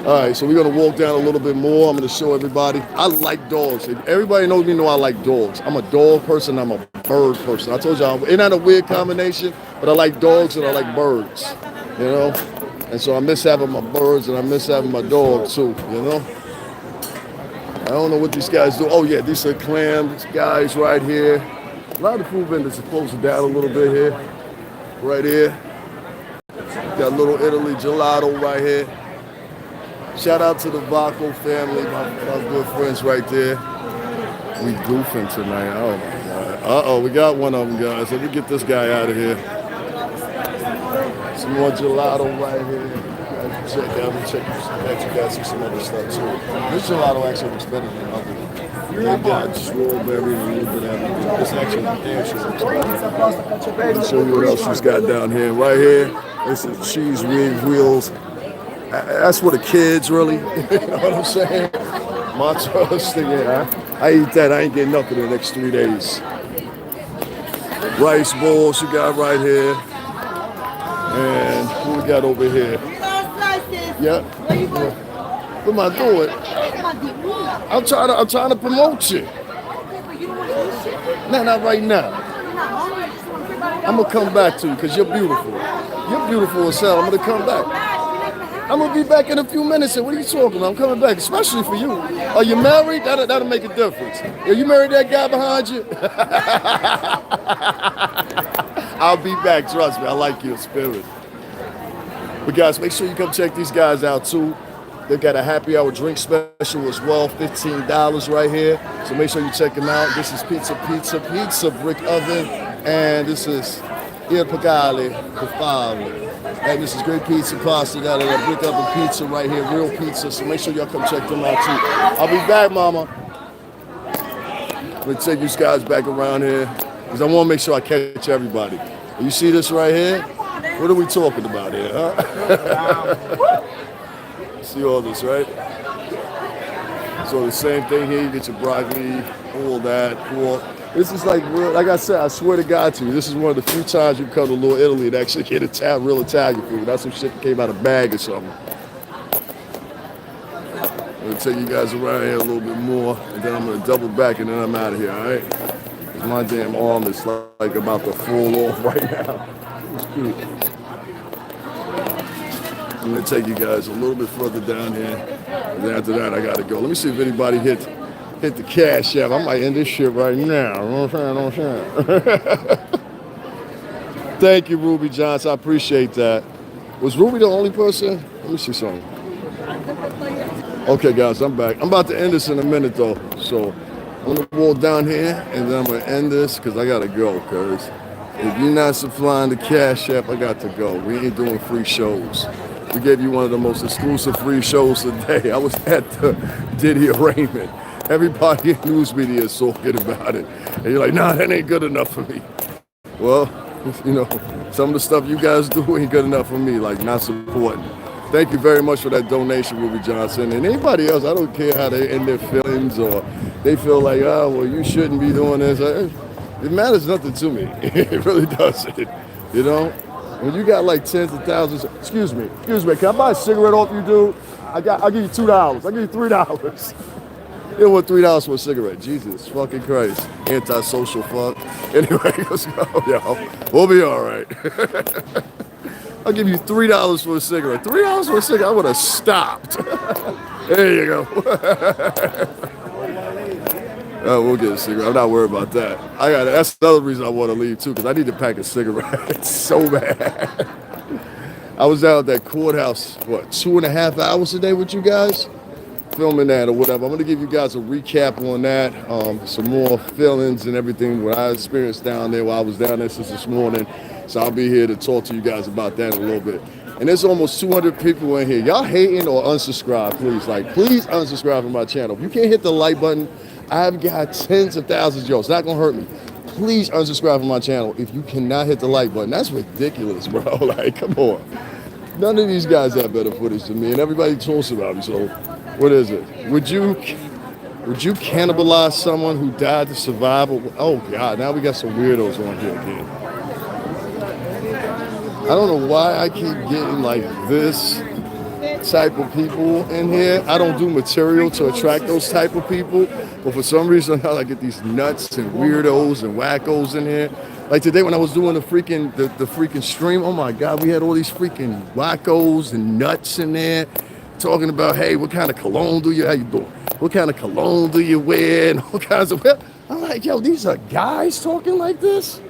All right, so we're gonna walk down a little bit more. I'm gonna show everybody. I like dogs. Everybody knows me know I like dogs. I'm a dog person, I'm a bird person. I told y'all, it's not a weird combination, but I like dogs and I like birds, you know? And so I miss having my birds and I miss having my dog too, you know? I don't know what these guys do. Oh yeah, these are clam guys right here. A lot of food vendors are closing down a little bit here. Right here. Got Little Italy gelato right here. Shout out to the Vacco family, my good friends right there. We goofing tonight. Oh my God. Uh-oh, we got one of them, guys. Let me get this guy out of here. Some more gelato right here. You guys can check out. You guys see some other stuff too. This gelato actually looks better than the other one. They got strawberry and a little bit of everything. This actually damn sure looks better. Let me show you what else she's got down here. Right here, this is cheese rig wheels. That's for the kids, really. You know what I'm saying? Mozzarella stick. Yeah, I eat that. I ain't getting nothing in the next 3 days. Rice balls you got right here. And who we got over here? Yeah. What am I doing? I'm trying to promote you. No, not right now. I'm gonna come back to you because you're beautiful. You're beautiful as hell. I'm gonna come back. I'm gonna be back in a few minutes. And what are you talking about? I'm coming back, especially for you. Are you married? That'll make a difference. Are you married that guy behind you? I'll be back. Trust me. I like your spirit. But guys, make sure you come check these guys out too. They've got a happy hour drink special as well, $15 right here. So make sure you check them out. This is Pizza Brick Oven. And this is Il Pagale Cafale. And this is great pizza pasta. Got a brick oven pizza right here, real pizza. So make sure y'all come check them out too. I'll be back, mama. I'm gonna take these guys back around here because I want to make sure I catch everybody. You see this right here? What are we talking about here, huh? See all this, right? So the same thing here, you get your broccoli, all that, pork. This is like I said, I swear to God to you, this is one of the few times you come to Little Italy and actually get real Italian food. That's some shit that came out of a bag or something. I'm gonna take you guys around here a little bit more, and then I'm gonna double back and then I'm out of here, all right? 'Cause my damn arm is like about to fall off right now. It's cute. I'm gonna take you guys a little bit further down here. And then after that, I gotta go. Let me see if anybody hit the cash app. I might end this shit right now. You know what I'm saying? Thank you, Ruby Johnson. I appreciate that. Was Ruby the only person? Let me see something. Okay, guys, I'm back. I'm about to end this in a minute, though. So I'm going to walk down here, and then I'm going to end this because I got to go. Because if you're not supplying the Cash App, I got to go. We ain't doing free shows. We gave you one of the most exclusive free shows today. I was at the Diddy arraignment. Everybody in news media is talking about it. And you're like, nah, that ain't good enough for me. Well, you know, some of the stuff you guys do ain't good enough for me, like not supporting. Thank you very much for that donation, Ruby Johnson. And anybody else, I don't care how they end their feelings or they feel like, oh, well, you shouldn't be doing this. It matters nothing to me. It really doesn't. You know? When you got like tens of thousands, excuse me, can I buy a cigarette off you, dude? I'll give you $2. I'll give you $3. You want $3 for a cigarette? Jesus fucking Christ. Antisocial fuck. Anyway, let's go, yo. We'll be all right. I'll give you $3 for a cigarette. $3 for a cigarette? I would have stopped. There you go. Oh, we'll get a cigarette. I'm not worried about that. That's another reason I want to leave too, because I need to pack a cigarette. It's so bad. I was out at that courthouse, 2.5 hours a day with you guys? Filming that or whatever. I'm going to give you guys a recap on that, some more feelings and everything, what I experienced down there while I was down there since this morning. So I'll be here to talk to you guys about that in a little bit. And there's almost 200 people in here. Y'all hating or unsubscribe, please. Like, please unsubscribe from my channel. If you can't hit the like button, I've got tens of thousands, yo. It's not going to hurt me. Please unsubscribe from my channel if you cannot hit the like button. That's ridiculous, bro. Like, come on. None of these guys have better footage than me, and everybody talks about me, so what is it? Would you cannibalize someone who died to survive? Oh, God, now we got some weirdos on here again. I don't know why I keep getting like this type of people in here. I don't do material to attract those type of people, but for some reason I get these nuts and weirdos and wackos in here. Like today when I was doing the freaking stream, oh my God, we had all these freaking wackos and nuts in there talking about, hey, what kind of cologne do you, how you doing? What kind of cologne do you wear? And all kinds of, I'm like, yo, these are guys talking like this?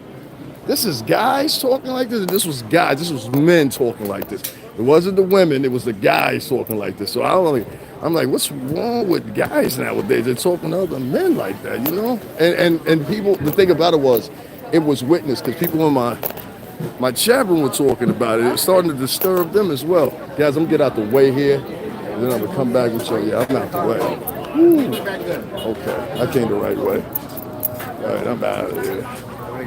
This is guys talking like this? And this was guys, this was men talking like this. It wasn't the women, it was the guys talking like this. So I'm like, what's wrong with guys nowadays? They're talking to other men like that, you know? And people, the thing about it was witnessed because people in my chat room were talking about it. It was starting to disturb them as well. Guys, I'm gonna get out the way here, and then I'm gonna come back and show you. I'm out the way. Woo. Okay, I came the right way. All right, I'm out of here. I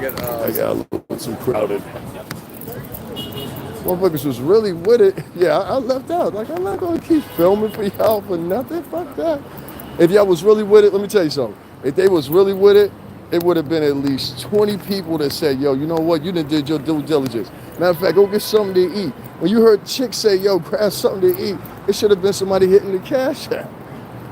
got a little bit too crowded. Motherfuckers was really with it. Yeah, I left out. Like, I'm not gonna keep filming for y'all for nothing. Fuck that. If y'all was really with it, let me tell you something. If they was really with it, it would have been at least 20 people that said, yo, you know what? You done did your due diligence. Matter of fact, go get something to eat. When you heard chicks say, yo, grab something to eat, it should have been somebody hitting the Cash App.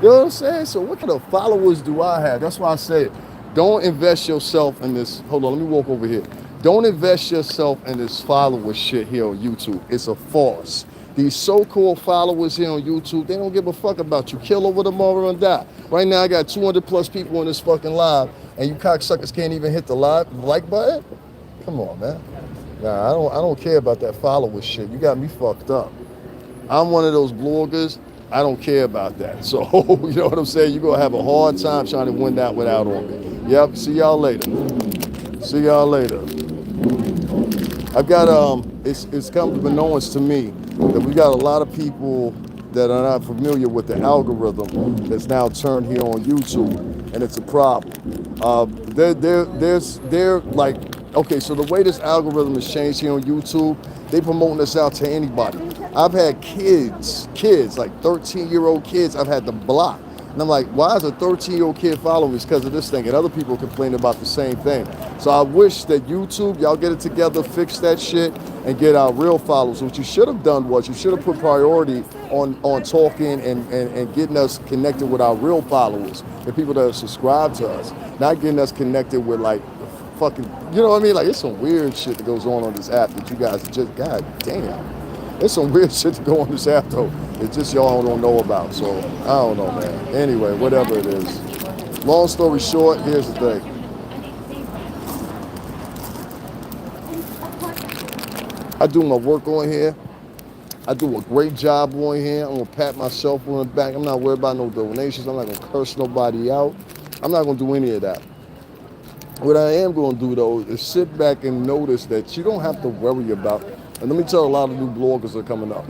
You know what I'm saying? So what kind of followers do I have? That's why I say it. Don't invest yourself in this. Hold on, let me walk over here. Don't invest yourself in this follower shit here on YouTube. It's a farce. These so-called followers here on YouTube, they don't give a fuck about you. Kill over tomorrow and die. Right now, I got 200 plus people on this fucking live, and you cocksuckers can't even hit the like button? Come on, man. Nah, I don't care about that follower shit. You got me fucked up. I'm one of those bloggers. I don't care about that. So, you know what I'm saying? You're going to have a hard time trying to win that without on me. Yep, see y'all later. See y'all later. I've got, it's come to be known to me that we got a lot of people that are not familiar with the algorithm that's now turned here on YouTube, and it's a problem. They're like, okay, so the way this algorithm has changed here on YouTube, they promoting us out to anybody. I've had kids, like 13-year-old kids, I've had to block. And I'm like, why is a 13-year-old kid following me? It's because of this thing. And other people complain about the same thing. So I wish that YouTube, y'all get it together, fix that shit, and get our real followers. What you should have done was you should have put priority on talking and getting us connected with our real followers, the people that are subscribed to us, not getting us connected with like fucking, you know what I mean? Like, it's some weird shit that goes on this app that you guys just, god damn. There's some weird shit to go on this app though. It's just y'all don't know about. So I don't know, man. Anyway, whatever it is. Long story short, here's the thing. I do my work on here. I do a great job on here. I'm gonna pat myself on the back. I'm not worried about no donations. I'm not gonna curse nobody out. I'm not gonna do any of that. What I am gonna do though is sit back and notice that you don't have to worry about, and let me tell a lot of new bloggers that are coming up.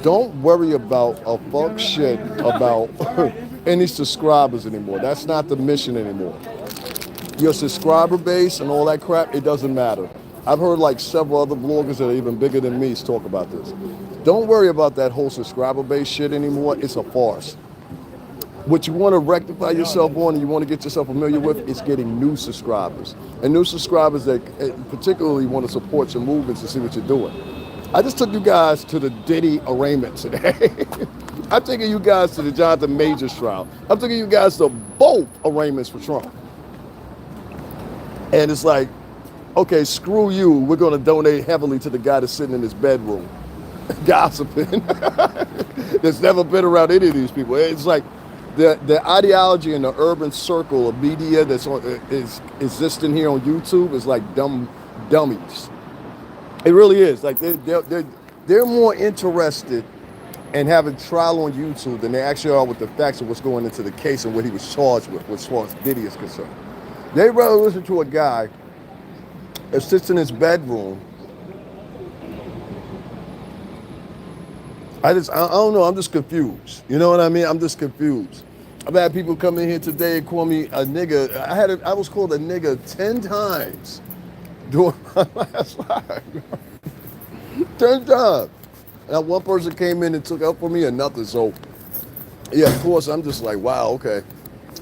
Don't worry about a fuck shit about any subscribers anymore. That's not the mission anymore. Your subscriber base and all that crap, it doesn't matter. I've heard like several other bloggers that are even bigger than me talk about this. Don't worry about that whole subscriber base shit anymore. It's a farce. What you want to rectify yourself on and you want to get yourself familiar with is getting new subscribers. And new subscribers that particularly want to support your movements and see what you're doing. I just took you guys to the Diddy arraignment today. I'm taking you guys to the Jonathan Majors trial. I'm taking you guys to both arraignments for Trump. And it's like, okay, screw you. We're going to donate heavily to the guy that's sitting in his bedroom, gossiping. That's never been around any of these people. It's like the ideology in the urban circle of media is existing here on YouTube is like dummies. It really is. Like they're more interested in having trial on YouTube than they actually are with the facts of what's going into the case and what he was charged with, as far as Diddy is concerned. They'd rather listen to a guy that sits in his bedroom. I don't know. I'm just confused. You know what I mean? I'm just confused. I've had people come in here today and call me a nigga. I was called a nigga 10 times during my last live. 10 times. Now one person came in and took up for me or nothing. So yeah, of course I'm just like, wow, okay.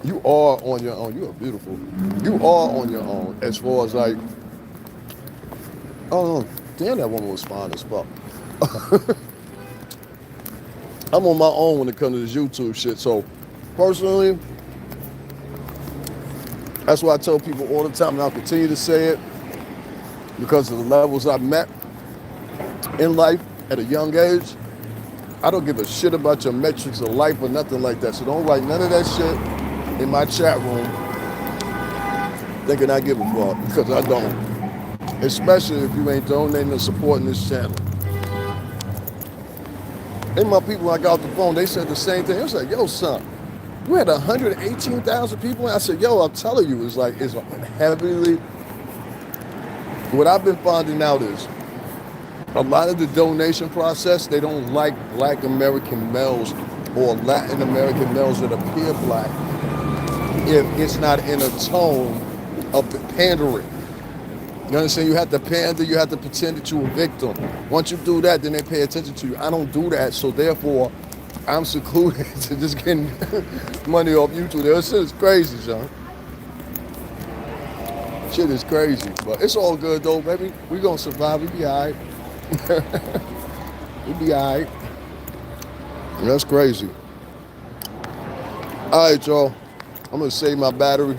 You are on your own. You are beautiful. You are on your own as far as like, I don't know. Damn, that woman was fine as fuck. I'm on my own when it comes to this YouTube shit. So personally, that's why I tell people all the time, and I'll continue to say it, because of the levels I've met in life at a young age. I don't give a shit about your metrics of life or nothing like that. So don't write none of that shit in my chat room thinking I give a fuck, because I don't. Especially if you ain't donating or supporting this channel. And my people, I got off the phone, they said the same thing. It was like, yo, son, you had 118,000 people? I said, yo, I'm telling you, it's heavily. What I've been finding out is a lot of the donation process, they don't like Black American males or Latin American males that appear black if it's not in a tone of pandering. You understand? You have to pander, you have to pretend that you're a victim. Once you do that, then they pay attention to you. I don't do that, so therefore, I'm secluded to just getting money off YouTube. This shit is crazy, son. Shit is crazy, but it's all good though, baby. We gonna survive, we be all right. We be all right. And that's crazy. All right, y'all. I'm gonna save my battery,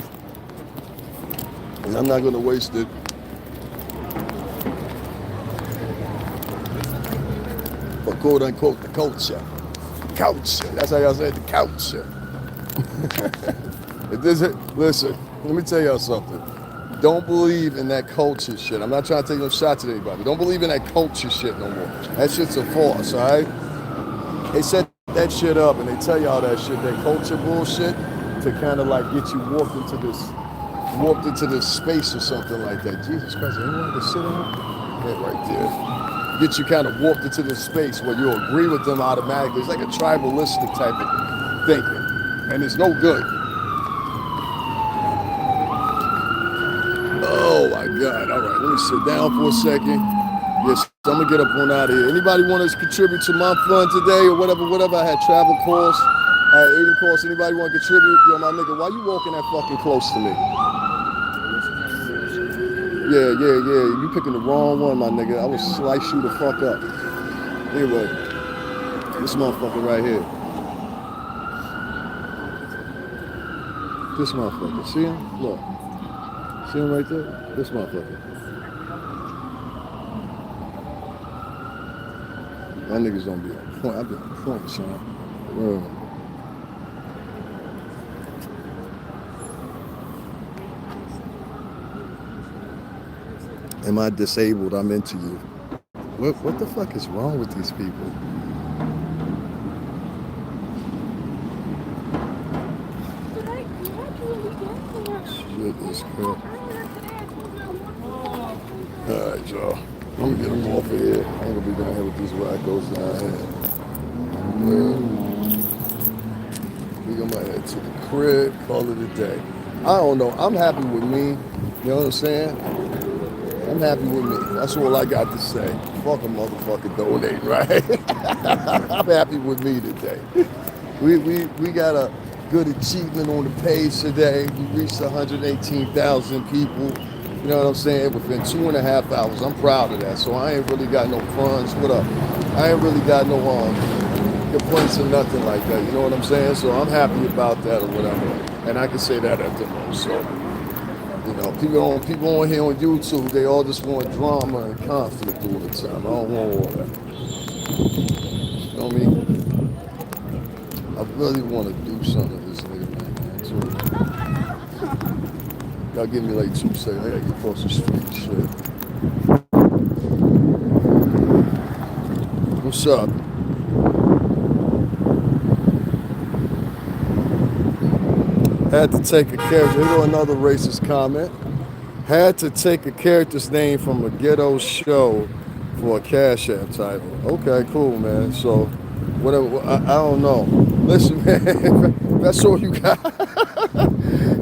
and I'm not gonna waste it. But quote unquote the culture. Culture. That's how y'all say it, the culture. Listen, let me tell y'all something. Don't believe in that culture shit. I'm not trying to take no shots at anybody. Don't believe in that culture shit no more. That shit's a farce, all right? They set that shit up and they tell y'all that shit, that culture bullshit, to kind of like get you warped into this space or something like that. Jesus Christ, anyone to sit on? That right there. Get you kind of warped into this space where you'll agree with them automatically. It's like a tribalistic type of thinking. And it's no good. Oh my God. All right, let me sit down for a second. Yes, I'm gonna get up on out of here. Anybody want to contribute to my fund today or whatever? I had travel costs, I had eating costs. Anybody want to contribute? Yo, my nigga, why you walking that fucking close to me? Yeah. You picking the wrong one, my nigga. I will slice you the fuck up. Anyway, this motherfucker right here. This motherfucker. See him? Look. See him right there? This motherfucker. My niggas don't be on point. I've been on point, son. Am I disabled? I'm into you. What the fuck is wrong with these people? Shit is good. Alright, y'all. I'm gonna get them off of here. I ain't gonna be down here with these wackos down here. We gonna head to the crib, call it a day. I don't know. I'm happy with me. You know what I'm saying? I'm happy with me. That's all I got to say. Fuck a motherfucker donate, right? I'm happy with me today. We got a good achievement on the page today. We reached 118,000 people. You know what I'm saying? Within 2.5 hours. I'm proud of that. So I ain't really got no funds. What up? I ain't really got no complaints or nothing like that. You know what I'm saying? So I'm happy about that or whatever. And I can say that at the most. So, you know, people on here on YouTube, they all just want drama and conflict all the time. I don't want all that. You know what I mean? I really want to do something to this nigga, man, too. Y'all give me like 2 seconds. I gotta get across the street, shit. What's up? Had to take a character. Here go another racist comment. Had to take a character's name from a ghetto show for a Cash App title. Okay, cool, man. So, whatever. I don't know. Listen, man. That's all you got.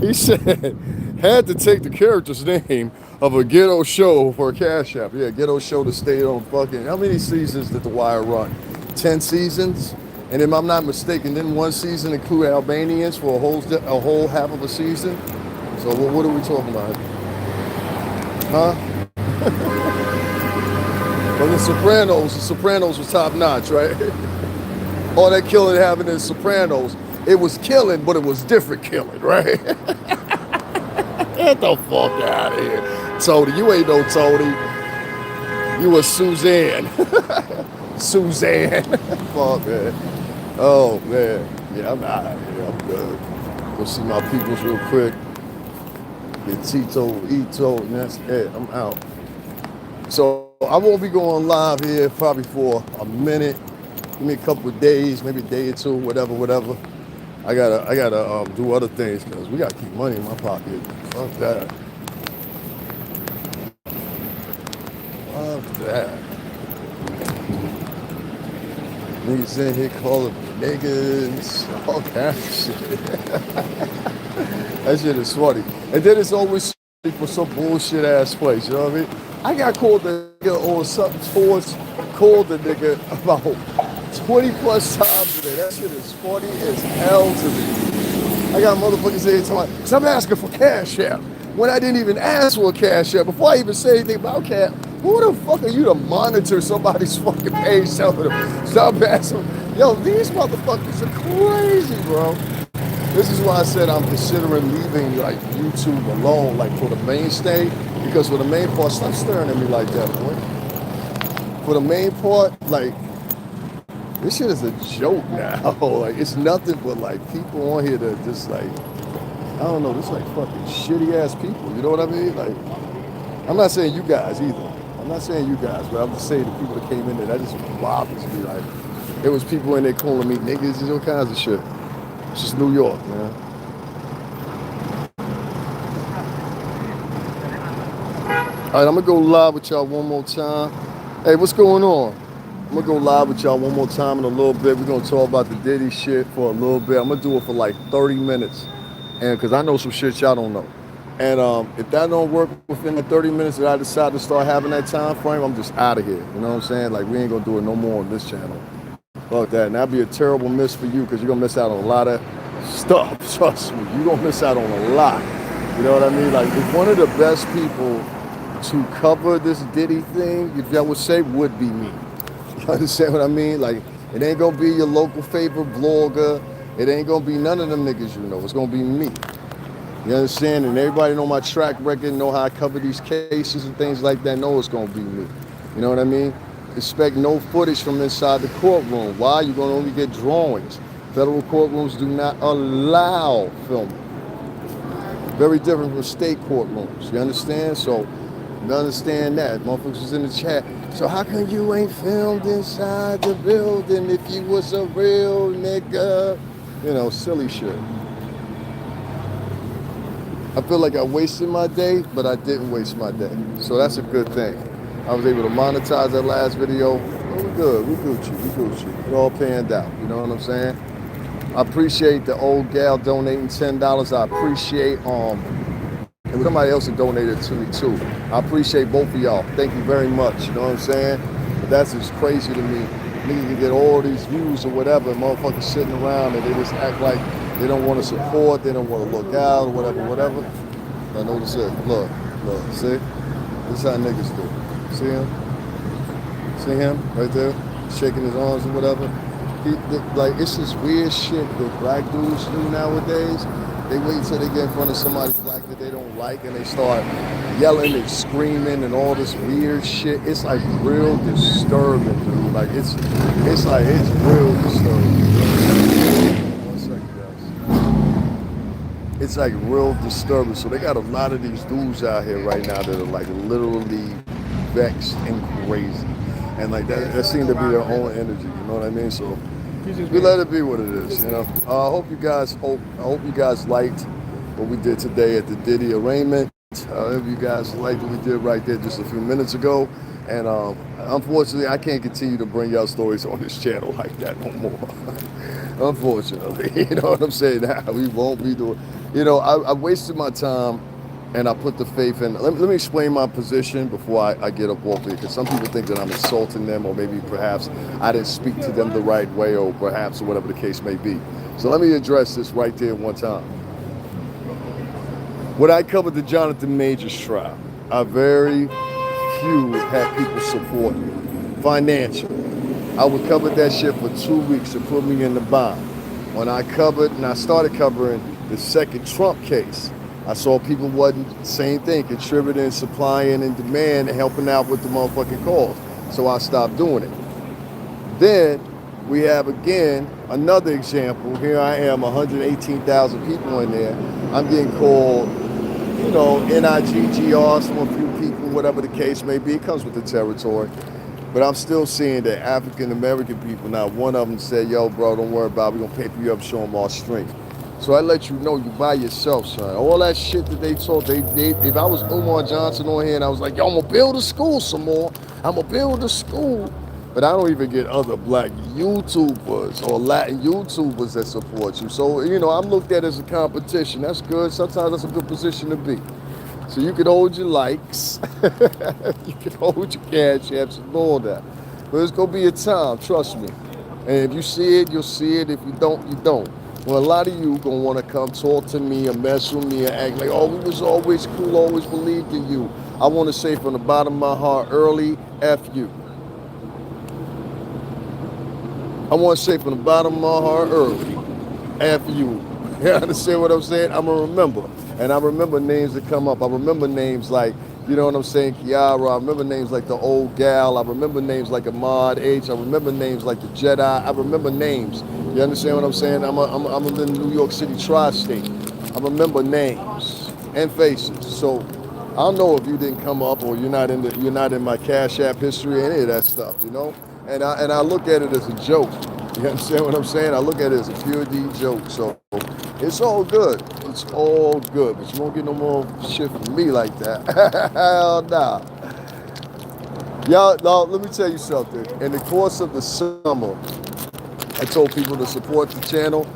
He said, had to take the character's name of a ghetto show for a Cash App. Yeah, ghetto show to stay on fucking. How many seasons did The Wire run? 10 seasons? And if I'm not mistaken, didn't one season include Albanians for a whole half of a season? So what are we talking about? Huh? Well, The Sopranos was top notch, right? All that killing happened in Sopranos. It was killing, but it was different killing, right? Get the fuck out of here. Tony, you ain't no Tony. You a Suzanne. Suzanne. Fuck, man. Oh, man. Yeah, I'm out of here. I'm good. Go see my peoples real quick. Get Tito, Ito, and that's it. I'm out. So I won't be going live here probably for a minute. Give me a couple of days, maybe a day or two, whatever. I gotta do other things because we gotta keep money in my pocket. Fuck that. Fuck that. Niggas in here calling me niggas, all kind of shit. That shit is funny. And then it's always for some bullshit ass place, you know what I mean? I got called the nigga on something towards, called the nigga about 20 plus times today. That shit is funny as hell to me. I got motherfuckers here talking, because I'm asking for Cash App. When I didn't even ask for a Cash App, before I even say anything about Cash, who the fuck are you to monitor somebody's fucking page telling them, stop asking? Yo, these motherfuckers are crazy, bro. This is why I said I'm considering leaving like YouTube alone, like for the mainstay, because for the main part, stop staring at me like that, boy. For the main part, like, this shit is a joke now. Like, it's nothing but like people on here that just like, I don't know, just like fucking shitty ass people. You know what I mean? Like, I'm not saying you guys either. I'm not saying you guys, but I'm just saying the people that came in there, that just bothers me. Like, there was people in there calling me niggas and all kinds of shit. It's just New York, man. All right, I'm gonna go live with y'all one more time. Hey, what's going on? I'm gonna go live with y'all one more time in a little bit. We're gonna talk about the Diddy shit for a little bit. I'm gonna do it for like 30 minutes, and because I know some shit y'all don't know. And if that don't work within the 30 minutes that I decide to start having that time frame, I'm just out of here. You know what I'm saying? Like, we ain't gonna do it no more on this channel. Fuck that. And that'd be a terrible miss for you because you're gonna miss out on a lot of stuff. Trust me, you're gonna miss out on a lot. You know what I mean? Like, if one of the best people to cover this Diddy thing, if y'all would say, would be me. You understand what I mean? Like, it ain't gonna be your local favorite blogger. It ain't gonna be none of them niggas you know. It's gonna be me. You understand? And everybody know my track record, know how I cover these cases and things like that. Know it's gonna be me. You know what I mean? Expect no footage from inside the courtroom. Why? You're gonna only get drawings. Federal courtrooms do not allow filming. Very different from state courtrooms. You understand? So, you understand that. Motherfuckers was in the chat. So how come you ain't filmed inside the building if you was a real nigga? You know, silly shit. I feel like I wasted my day, but I didn't waste my day. So that's a good thing. I was able to monetize that last video. Oh, we good. We Gucci. It all panned out. You know what I'm saying? I appreciate the old gal donating $10. I appreciate and somebody else that donated to me too. I appreciate both of y'all. Thank you very much. You know what I'm saying? But that's just crazy to me. Niggas can get all these views or whatever, and motherfuckers sitting around and they just act like they don't want to support, they don't want to look out or whatever. I notice it. Look, see? This is how niggas do. See him? See him right there? Shaking his arms or whatever. Like, it's this weird shit that black dudes do nowadays. They wait until they get in front of somebody black that they don't like and they start yelling and screaming and all this weird shit. It's like real disturbing, dude. Like, it's real disturbing. One second, guys. It's like real disturbing. So they got a lot of these dudes out here right now that are like literally vexed and crazy. And like that seemed to be their own energy, you know what I mean? So we let it be what it is, you know. I hope you guys liked what we did today at the Diddy arraignment. I hope you guys liked what we did right there just a few minutes ago. And unfortunately, I can't continue to bring y'all stories on this channel like that no more. Unfortunately, you know what I'm saying? Now we won't be doing. You know, I wasted my time. And I put the faith in. Let me explain my position before I get up off it, because some people think that I'm insulting them, or maybe perhaps I didn't speak to them the right way, or perhaps whatever the case may be. So let me address this right there one time. When I covered the Jonathan Majors trial, I very few had people support me financially. I would cover that shit for 2 weeks to put me in the bond. When I started covering the second Trump case, I saw people wasn't same thing, contributing, supplying, and demand, and helping out with the motherfucking cause. So I stopped doing it. Then we have again another example. Here I am, 118,000 people in there. I'm getting called, you know, NIGGRs from a few people, whatever the case may be. It comes with the territory. But I'm still seeing that African American people, not one of them said, yo, bro, don't worry about it. We're going to paper you up, show them our strength. So I let you know you by yourself, son. All that shit that they talk, if I was Umar Johnson on here and I was like, yo, I'm gonna build a school some more. I'm gonna build a school. But I don't even get other black YouTubers or Latin YouTubers that support you. So, you know, I'm looked at as a competition. That's good. Sometimes that's a good position to be. So you can hold your likes. You can hold your cash apps and all that. But it's gonna be a time, trust me. And if you see it, you'll see it. If you don't, you don't. Well, a lot of you gonna want to come talk to me or mess with me and act like, oh, we was always cool, always believed in you. I want to say from the bottom of my heart, early, F you. I want to say from the bottom of my heart, early, F you. You understand what I'm saying? I'm gonna remember. And I remember names that come up. I remember names like, you know what I'm saying, Kiara. I remember names like the old gal. I remember names like Ahmad H. I remember names like the Jedi. I remember names. You understand what I'm saying? I'm in the New York City tri-state. I remember names and faces. So I don't know if you didn't come up or you're not in my Cash App history, any of that stuff, you know? And I look at it as a joke. You understand what I'm saying? I look at it as a pure D joke. So it's all good. It's all good. But you won't get no more shit from me like that. Hell nah. Y'all, let me tell you something. In the course of the summer, I told people to support the channel.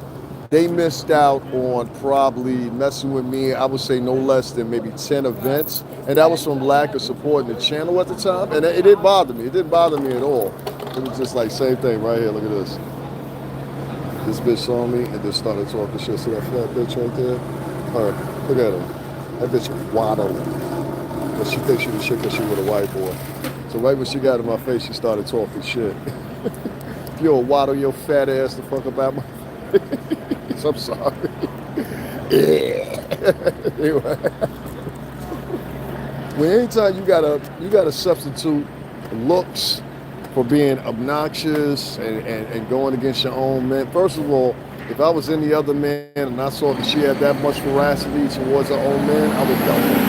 They missed out on probably messing with me, I would say no less than maybe 10 events. And that was from lack of supporting the channel at the time. And it didn't bother me. It didn't bother me at all. It was just like, same thing right here. Look at this. This bitch saw me and just started talking shit. See that fat bitch right there? Her. Look at her. That bitch waddled. But she thinks she was shit because she with a white boy. So right when she got in my face, she started talking shit. You'll waddle your fat ass the fuck about my face. I'm sorry. Yeah. Anyway. When anytime you gotta substitute looks for being obnoxious and going against your own men. First of all, if I was any other man and I saw that she had that much veracity towards her own man, I would dump her.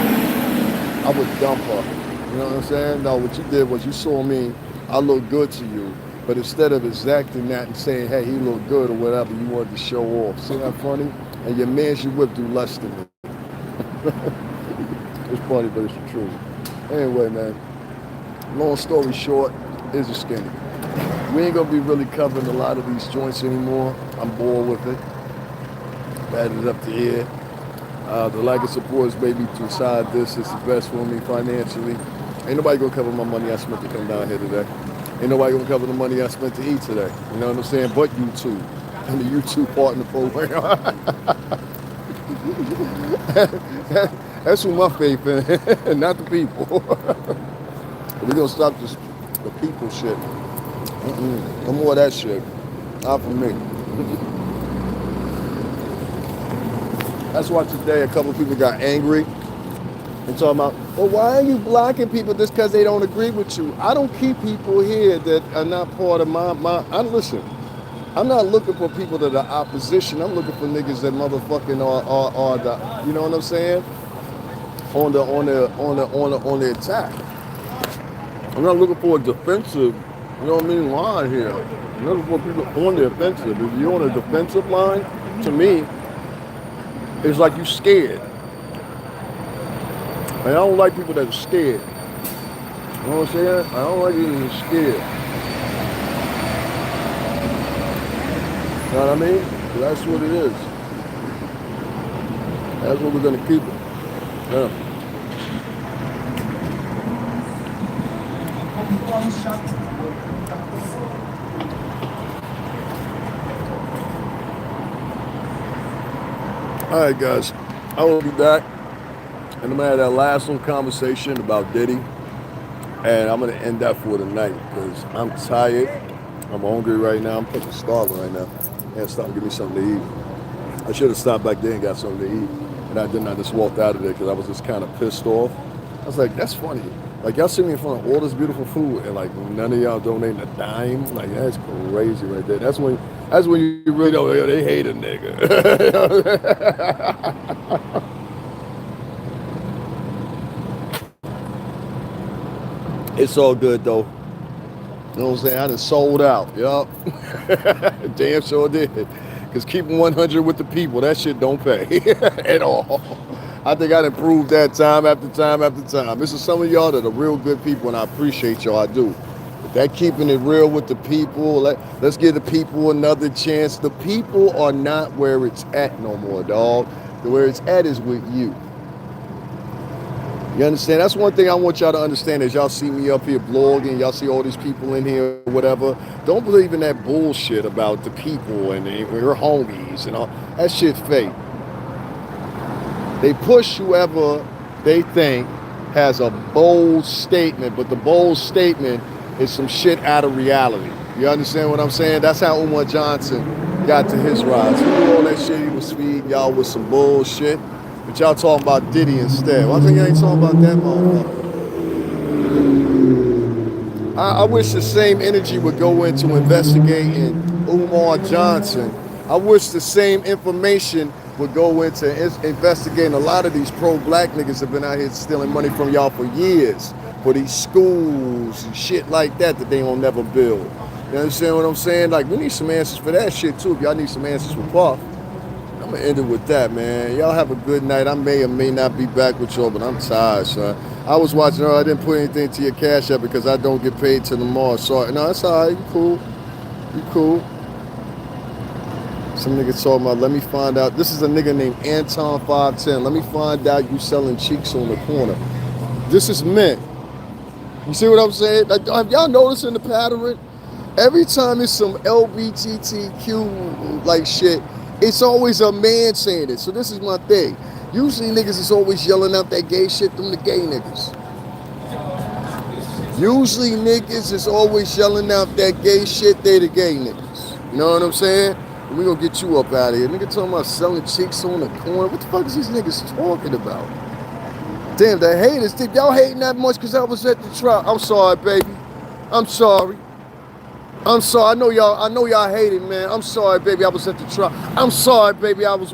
I would dump her. You know what I'm saying? No, what you did was you saw me, I look good to you, but instead of exacting that and saying, hey, he look good or whatever, you wanted to show off. See that funny? And your mans you whip do less than me. It's funny, but it's the truth. Anyway, man, long story short, is a skinny. We ain't gonna be really covering a lot of these joints anymore. I'm bored with it. Added up to here. The lack of support is maybe to decide this is the best for me financially. Ain't nobody gonna cover my money I spent to come down here today. Ain't nobody gonna cover the money I spent to eat today. You know what I'm saying? But YouTube and the YouTube partner program. That's who my faith in, not the people. We're gonna stop this the people shit. No more of that shit. Not for me. That's why today a couple of people got angry and talking about, well, why are you blocking people just because they don't agree with you? I don't keep people here that are not part of listen, I'm not looking for people that are opposition. I'm looking for niggas that motherfucking are the, you know what I'm saying? On the attack. I'm not looking for a defensive, you know what I mean, line here. I'm looking for people on the offensive. If you're on a defensive line, to me, it's like you scared. And I don't like people that are scared. You know what I'm saying? I don't like people that are scared. You know what I mean? So that's what it is. That's what we're gonna keep it. Yeah. All right, guys. I will be back, and I'm gonna have that last little conversation about Diddy, and I'm gonna end that for tonight because I'm tired. I'm hungry right now. I'm fucking starving right now. And stop and give me something to eat. I should have stopped back there and got something to eat, and I didn't. I just walked out of there because I was just kind of pissed off. I was like, that's funny. Like, y'all see me in front of all this beautiful food, and like none of y'all donating a dime. Like, that's crazy right there. That's when you really know they hate a nigga. It's all good though. You know what I'm saying? I done sold out. Yup. Damn sure did. Because keeping 100 with the people, that shit don't pay at all. I think I done proved that time after time after time. This is some of y'all that are real good people, and I appreciate y'all. I do. But that keeping it real with the people, let's give the people another chance. The people are not where it's at no more, dog. Where it's at is with you. You understand? That's one thing I want y'all to understand is y'all see me up here blogging, y'all see all these people in here, whatever. Don't believe in that bullshit about the people and your homies and all. That shit fake. They push whoever they think has a bold statement, but the bold statement is some shit out of reality. You understand what I'm saying? That's how Umar Johnson got to his rise. He knew all that shit he was feeding y'all with some bullshit. But y'all talking about Diddy instead. Well, I think y'all ain't talking about that motherfucker. I wish the same energy would go into investigating Umar Johnson. I wish the same information would go into investigating a lot of these pro-black niggas that have been out here stealing money from y'all for years. For these schools and shit like that they won't never build. You understand what I'm saying? Like, we need some answers for that shit too. If y'all need some answers for Puff. I'm gonna end it with that, man. Y'all have a good night. I may or may not be back with y'all, but I'm tired, son. I was watching her. I didn't put anything to your cash app because I don't get paid till tomorrow. Sorry. No, that's all right. You cool. You cool. Some nigga talking about, let me find out. This is a nigga named Anton510. Let me find out you selling cheeks on the corner. This is men. You see what I'm saying? Like, have y'all noticing the pattern? Every time it's some LGBTQ like shit, it's always a man saying it. So this is my thing. Usually niggas is always yelling out that gay shit, them the gay niggas. Usually niggas is always yelling out that gay shit, they the gay niggas. You know what I'm saying? And we gonna get you up out of here. Nigga talking about selling cheeks on the corner. What the fuck is these niggas talking about? Damn, the haters, think y'all hating that much because I was at the trial. I'm sorry, baby. I'm sorry. I'm sorry. I know y'all hate it, man. I'm sorry, baby. I was at the trial. I'm sorry, baby. I was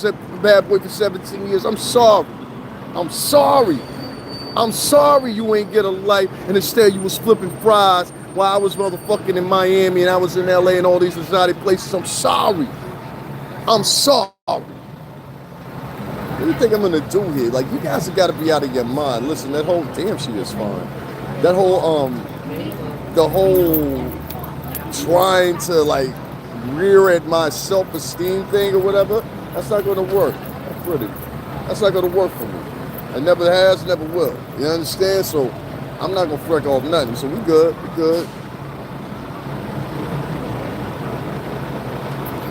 at Bad Boy for 17 years. I'm sorry. I'm sorry. I'm sorry you ain't get a life and instead you was flipping fries while I was motherfucking in Miami and I was in LA and all these exotic places. I'm sorry. I'm sorry. What do you think I'm gonna do here? Like, you guys have got to be out of your mind. Listen, that whole damn, she is fine. That whole the whole trying to like rear at my self-esteem thing or whatever. That's not gonna work. That's pretty. That's not gonna work for me. It never has, never will. You understand? So I'm not gonna freak off nothing. So we good. We good.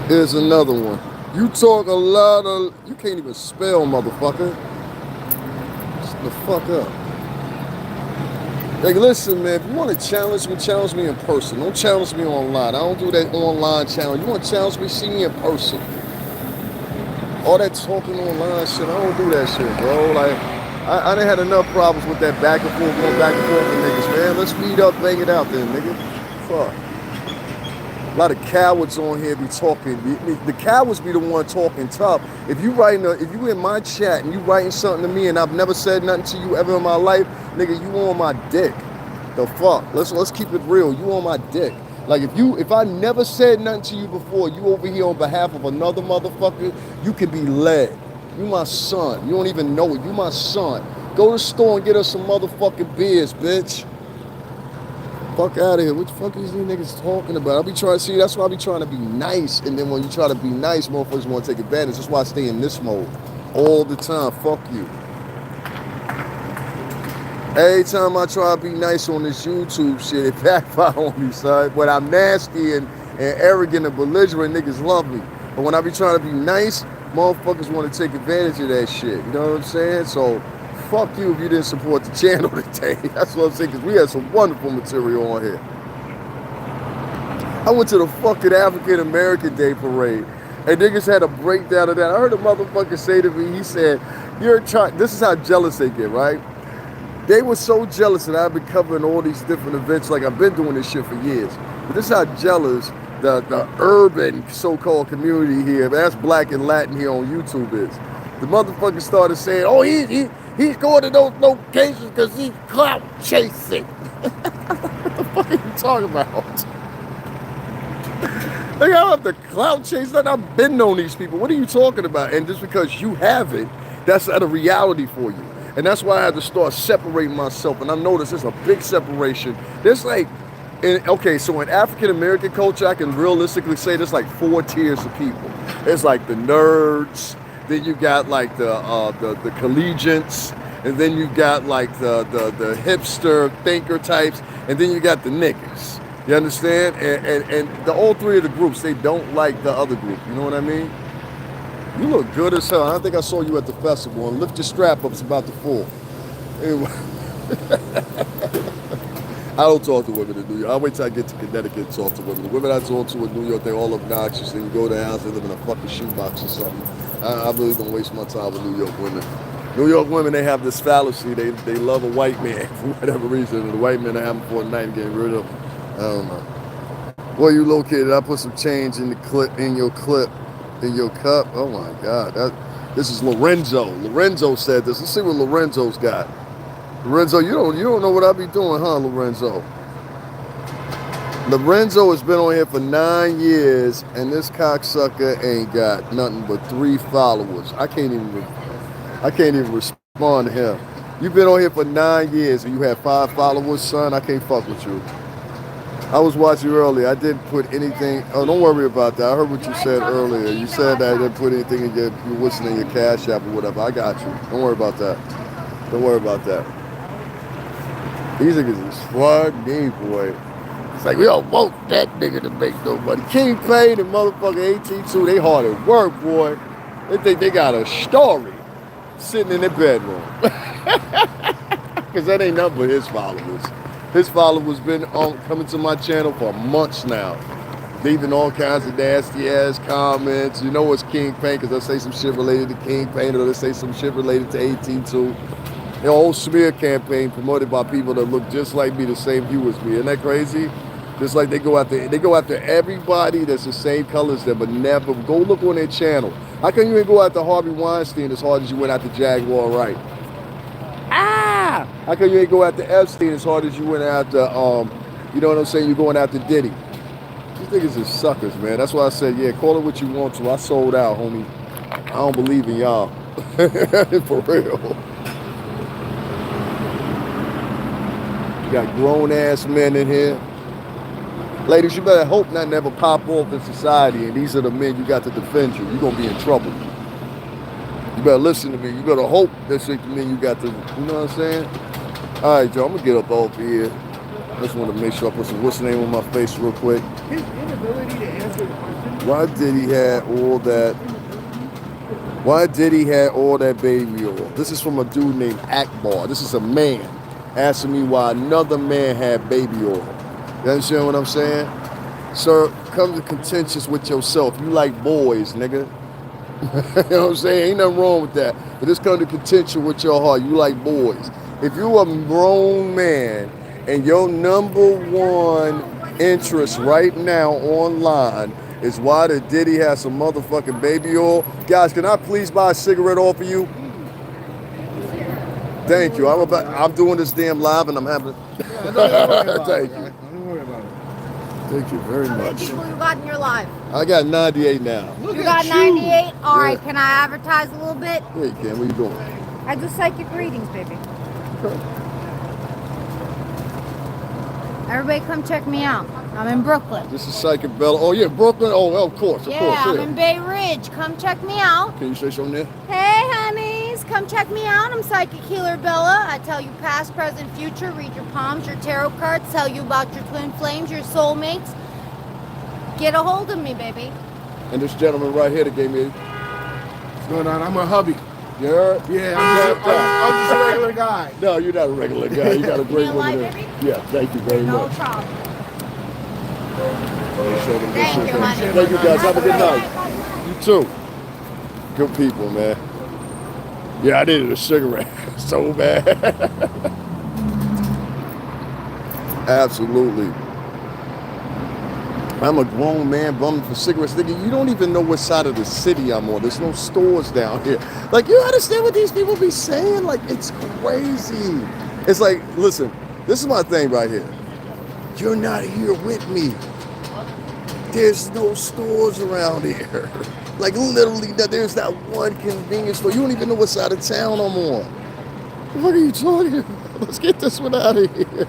Here's another one. You talk a lot of. You can't even spell, motherfucker. Shut the fuck up. Like, listen, man. If you want to challenge me in person. Don't challenge me online. I don't do that online challenge. You want to challenge me, see me in person. All that talking online shit, I don't do that shit, bro. Like, I done had enough problems with that back and forth, going back and forth with niggas, man. Let's meet up, bang it out then, nigga. Fuck. A lot of cowards on here be talking. The cowards be the one talking tough. If you in my chat and you writing something to me and I've never said nothing to you ever in my life, nigga, you on my dick. The fuck? Let's keep it real. You on my dick. Like, if I never said nothing to you before, you over here on behalf of another motherfucker, you can be led. You my son. You don't even know it. You my son. Go to the store and get us some motherfucking beers, bitch. Fuck out of here. What the fuck is these niggas talking about? That's why I be trying to be nice. And then when you try to be nice, motherfuckers want to take advantage. That's why I stay in this mode all the time. Fuck you. Every time I try to be nice on this YouTube shit, it backfire on me, son. But I'm nasty and arrogant and belligerent, niggas love me. But when I be trying to be nice, motherfuckers want to take advantage of that shit. You know what I'm saying? So, fuck you if you didn't support the channel today. That's what I'm saying, because we had some wonderful material on here. I went to the fucking African American Day parade, and niggas had a breakdown of that. I heard a motherfucker say to me, he said, this is how jealous they get, right? They were so jealous that I've been covering all these different events, like I've been doing this shit for years. But this is how jealous the urban so-called community here, that's black and Latin here on YouTube is. The motherfucker started saying, oh, he's going to those locations because he's clout chasing. What the fuck are you talking about? Like, I don't have to clout chase nothing. I've been on these people. What are you talking about? And just because you haven't, that's not a reality for you. And that's why I had to start separating myself. And I noticed there's a big separation. There's like, so in African American culture, I can realistically say there's like 4 tiers of people. There's like the nerds. Then you got like the collegians, and then you got like the hipster thinker types, and then you got the niggas. You understand? And all 3 of the groups, they don't like the other group. You know what I mean? You look good as hell. I think I saw you at the festival. And lift your strap up, it's about to fall. Anyway. I don't talk to women in New York. I'll wait till I get to Connecticut and talk to women. The women I talk to in New York, they're all obnoxious. They can go to the house, they live in a fucking shoebox or something. I really don't waste my time with New York women. New York women, they have this fallacy. They love a white man for whatever reason. And the white men are having for a night and getting rid of them. I don't know. Where you located? I put some change in your cup. Oh my God. This is Lorenzo. Lorenzo said this. Let's see what Lorenzo's got. Lorenzo, you don't know what I be doing, huh, Lorenzo? Lorenzo has been on here for 9 years, and this cocksucker ain't got nothing but 3 followers. I can't even respond to him. You've been on here for 9 years, and you have 5 followers, son. I can't fuck with you. I was watching earlier. I didn't put anything. Oh, don't worry about that. I heard what you said earlier. You said that I didn't put anything in your whistling in your Cash App or whatever. I got you. Don't worry about that. Don't worry about that. These niggas is funny, boy. It's like, we don't want that nigga to make no money. King Payne and motherfucking AT2, they hard at work, boy. They think they got a story sitting in their bedroom. Because that ain't nothing but his followers. His followers been coming to my channel for months now. Leaving all kinds of nasty ass comments. You know it's King Payne because I say some shit related to King Payne or they say some shit related to AT2. The whole smear campaign promoted by people that look just like me, the same hue as me. Isn't that crazy? Just like they go after everybody that's the same color as them, but never go look on their channel. How come you ain't go after Harvey Weinstein as hard as you went after Jaguar Wright? Ah! How come you ain't go after Epstein as hard as you went after, you know what I'm saying? You're going after Diddy. These niggas is suckers, man. That's why I said, yeah, call it what you want to. I sold out, homie. I don't believe in y'all. For real. You got grown ass men in here. Ladies, you better hope nothing ever pop off in society, and these are the men you got to defend you. You're gonna be in trouble. You better listen to me. You better hope this ain't the men you got to, you know what I'm saying? All right, Joe, I'm gonna get up over here. I just want to make sure I put some what's the name on my face real quick. His inability to answer the question. Why did he have all that? Why did he have all that baby oil? This is from a dude named Akbar. This is a man asking me why another man had baby oil. You understand what I'm saying? Sir, come to contentious with yourself. You like boys, nigga. You know what I'm saying? Ain't nothing wrong with that. But just come to contention with your heart. You like boys. If you a grown man and your number one interest right now online is why the Diddy has some motherfucking baby oil, guys, can I please buy a cigarette off of you? Thank you. I'm doing this damn live and I'm having. Yeah, don't worry about Thank it. you. Don't worry about it. Thank you very How many much. people you got in your life? I got 98 now. Look You at got 98? All right, Yeah. can I advertise a little bit? Yeah, you can. What you doing? I do psychic readings, baby. Everybody come check me out. I'm in Brooklyn. This is Psychic Bella. Oh yeah, Brooklyn. Oh, well, of course, Yeah, I'm yeah. in Bay Ridge. Come check me out. Can you say something there? Hey, honeys, come check me out. I'm Psychic Healer Bella. I tell you past, present, future, read your palms, your tarot cards, tell you about your twin flames, your soulmates. Get a hold of me, baby. And this gentleman right here that gave me. What's going on? I'm a hubby. You heard? Yeah, I'm just a regular guy. No, you're not a regular guy. You got a great You woman alive, there. baby? Yeah, thank you very No much. problem. Thank you, honey. Thank you guys. Have a good Have a night. You too. Good people, man. Yeah, I needed a cigarette so bad. Absolutely. I'm a grown man bumming for cigarettes. Nigga, you don't even know what side of the city I'm on. There's no stores down here. Like, you understand what these people be saying? Like, it's crazy. It's like, listen, this is my thing right here. You're not here with me. There's no stores around here. Like, literally, there's not one convenience store. You don't even know what side of town I'm on. What are you talking about? Let's get this one out of here.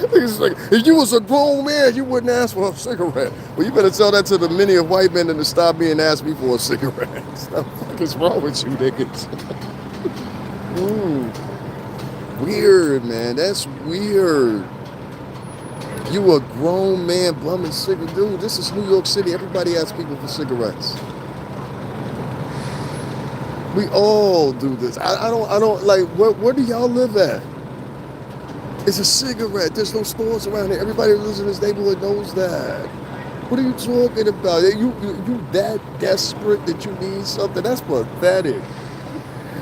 It's like, if you was a grown man, you wouldn't ask for a cigarette. Well, you better tell that to the many of white men and to stop being asked me for a cigarette. What the fuck is wrong with you niggas? Weird, man. That's weird. You a grown man bumming cigarette. Dude, this is New York City. Everybody asks people for cigarettes. We all do this. I don't like, where do y'all live at? It's a cigarette. There's no stores around here. Everybody who lives in this neighborhood knows that. What are you talking about? You that desperate that you need something? That's pathetic.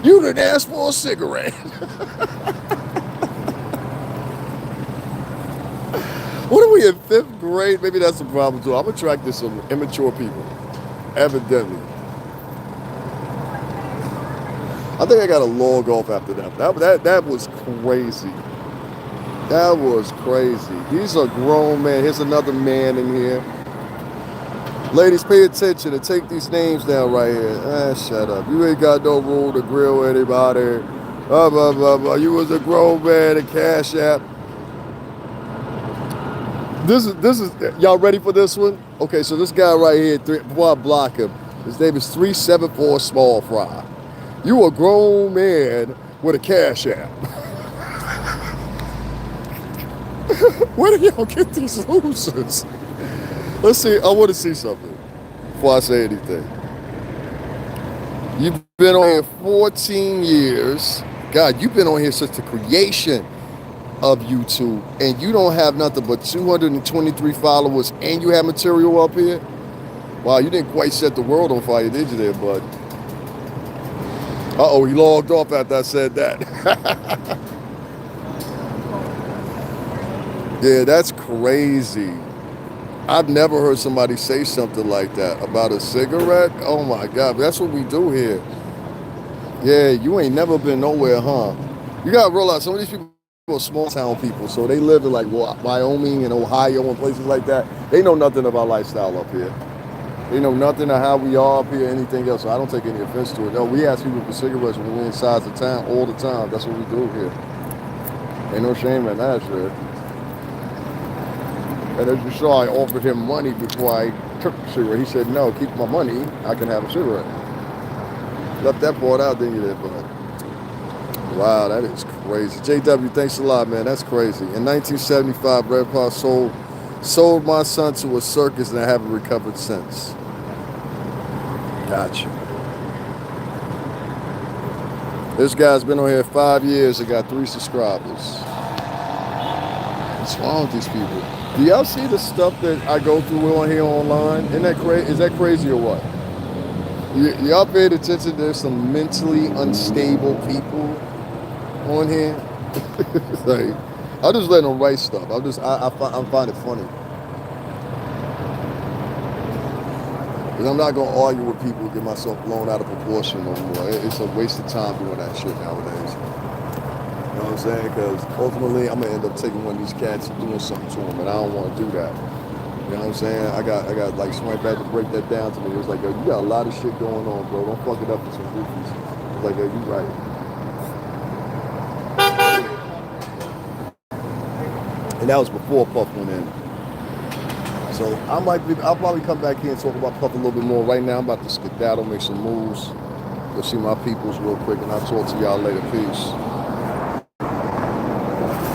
You didn't ask for a cigarette. What are we in 5th grade? Maybe that's the problem too. I'm attracted to some immature people. Evidently. I think I got to log off after that. That was crazy. That was crazy. He's a grown man. Here's another man in here. Ladies, pay attention and take these names down right here. Shut up. You ain't got no rule to grill anybody. Blah, blah, blah, blah. You was a grown man at Cash App. This is, y'all ready for this one? Okay, so this guy right here, before I block him, his name is 374 Small Fry. You a grown man with a Cash App. Where do y'all get these losers? Let's see. I want to see something before I say anything. You've been on here 14 years. God, you've been on here since the creation of YouTube, and you don't have nothing but 223 followers, and you have material up here? Wow, you didn't quite set the world on fire, did you there, bud? Uh-oh, he logged off after I said that. Yeah, that's crazy. I've never heard somebody say something like that about a cigarette. Oh my God, that's what we do here. Yeah, you ain't never been nowhere, huh? You gotta realize some of these people are small town people, so they live in like Wyoming and Ohio and places like that. They know nothing of our lifestyle up here. They know nothing of how we are up here, anything else. So I don't take any offense to it. No, we ask people for cigarettes when we're inside the town all the time. That's what we do here. Ain't no shame in that shit. And as you saw, I offered him money before I took the cigarette. He said, no, keep my money. I can have a cigarette. Left that part out, didn't you there, bud? Wow, that is crazy. JW, thanks a lot, man. That's crazy. In 1975, Red Paw sold my son to a circus and I haven't recovered since. Gotcha. This guy's been on here 5 years and got 3 subscribers. What's wrong with these people? Do y'all see the stuff that I go through on here online? Isn't that crazy? Is that crazy or what? Y'all paid attention? There's some mentally unstable people on here. Like, I just let them write stuff. I find it funny. Because I'm not going to argue with people, get myself blown out of proportion no more. It's a waste of time doing that shit nowadays. You know what I'm saying? Because ultimately, I'm going to end up taking one of these cats and doing something to them, and I don't want to do that. You know what I'm saying? I got like somebody back to break that down to me. It was like, yo, you got a lot of shit going on, bro. Don't fuck it up with some goofies. I was like, yo, you right. And that was before Puff went in. So I'll probably come back here and talk about Puff a little bit more. Right now, I'm about to skedaddle, make some moves. Go see my peoples real quick, and I'll talk to y'all later. Peace.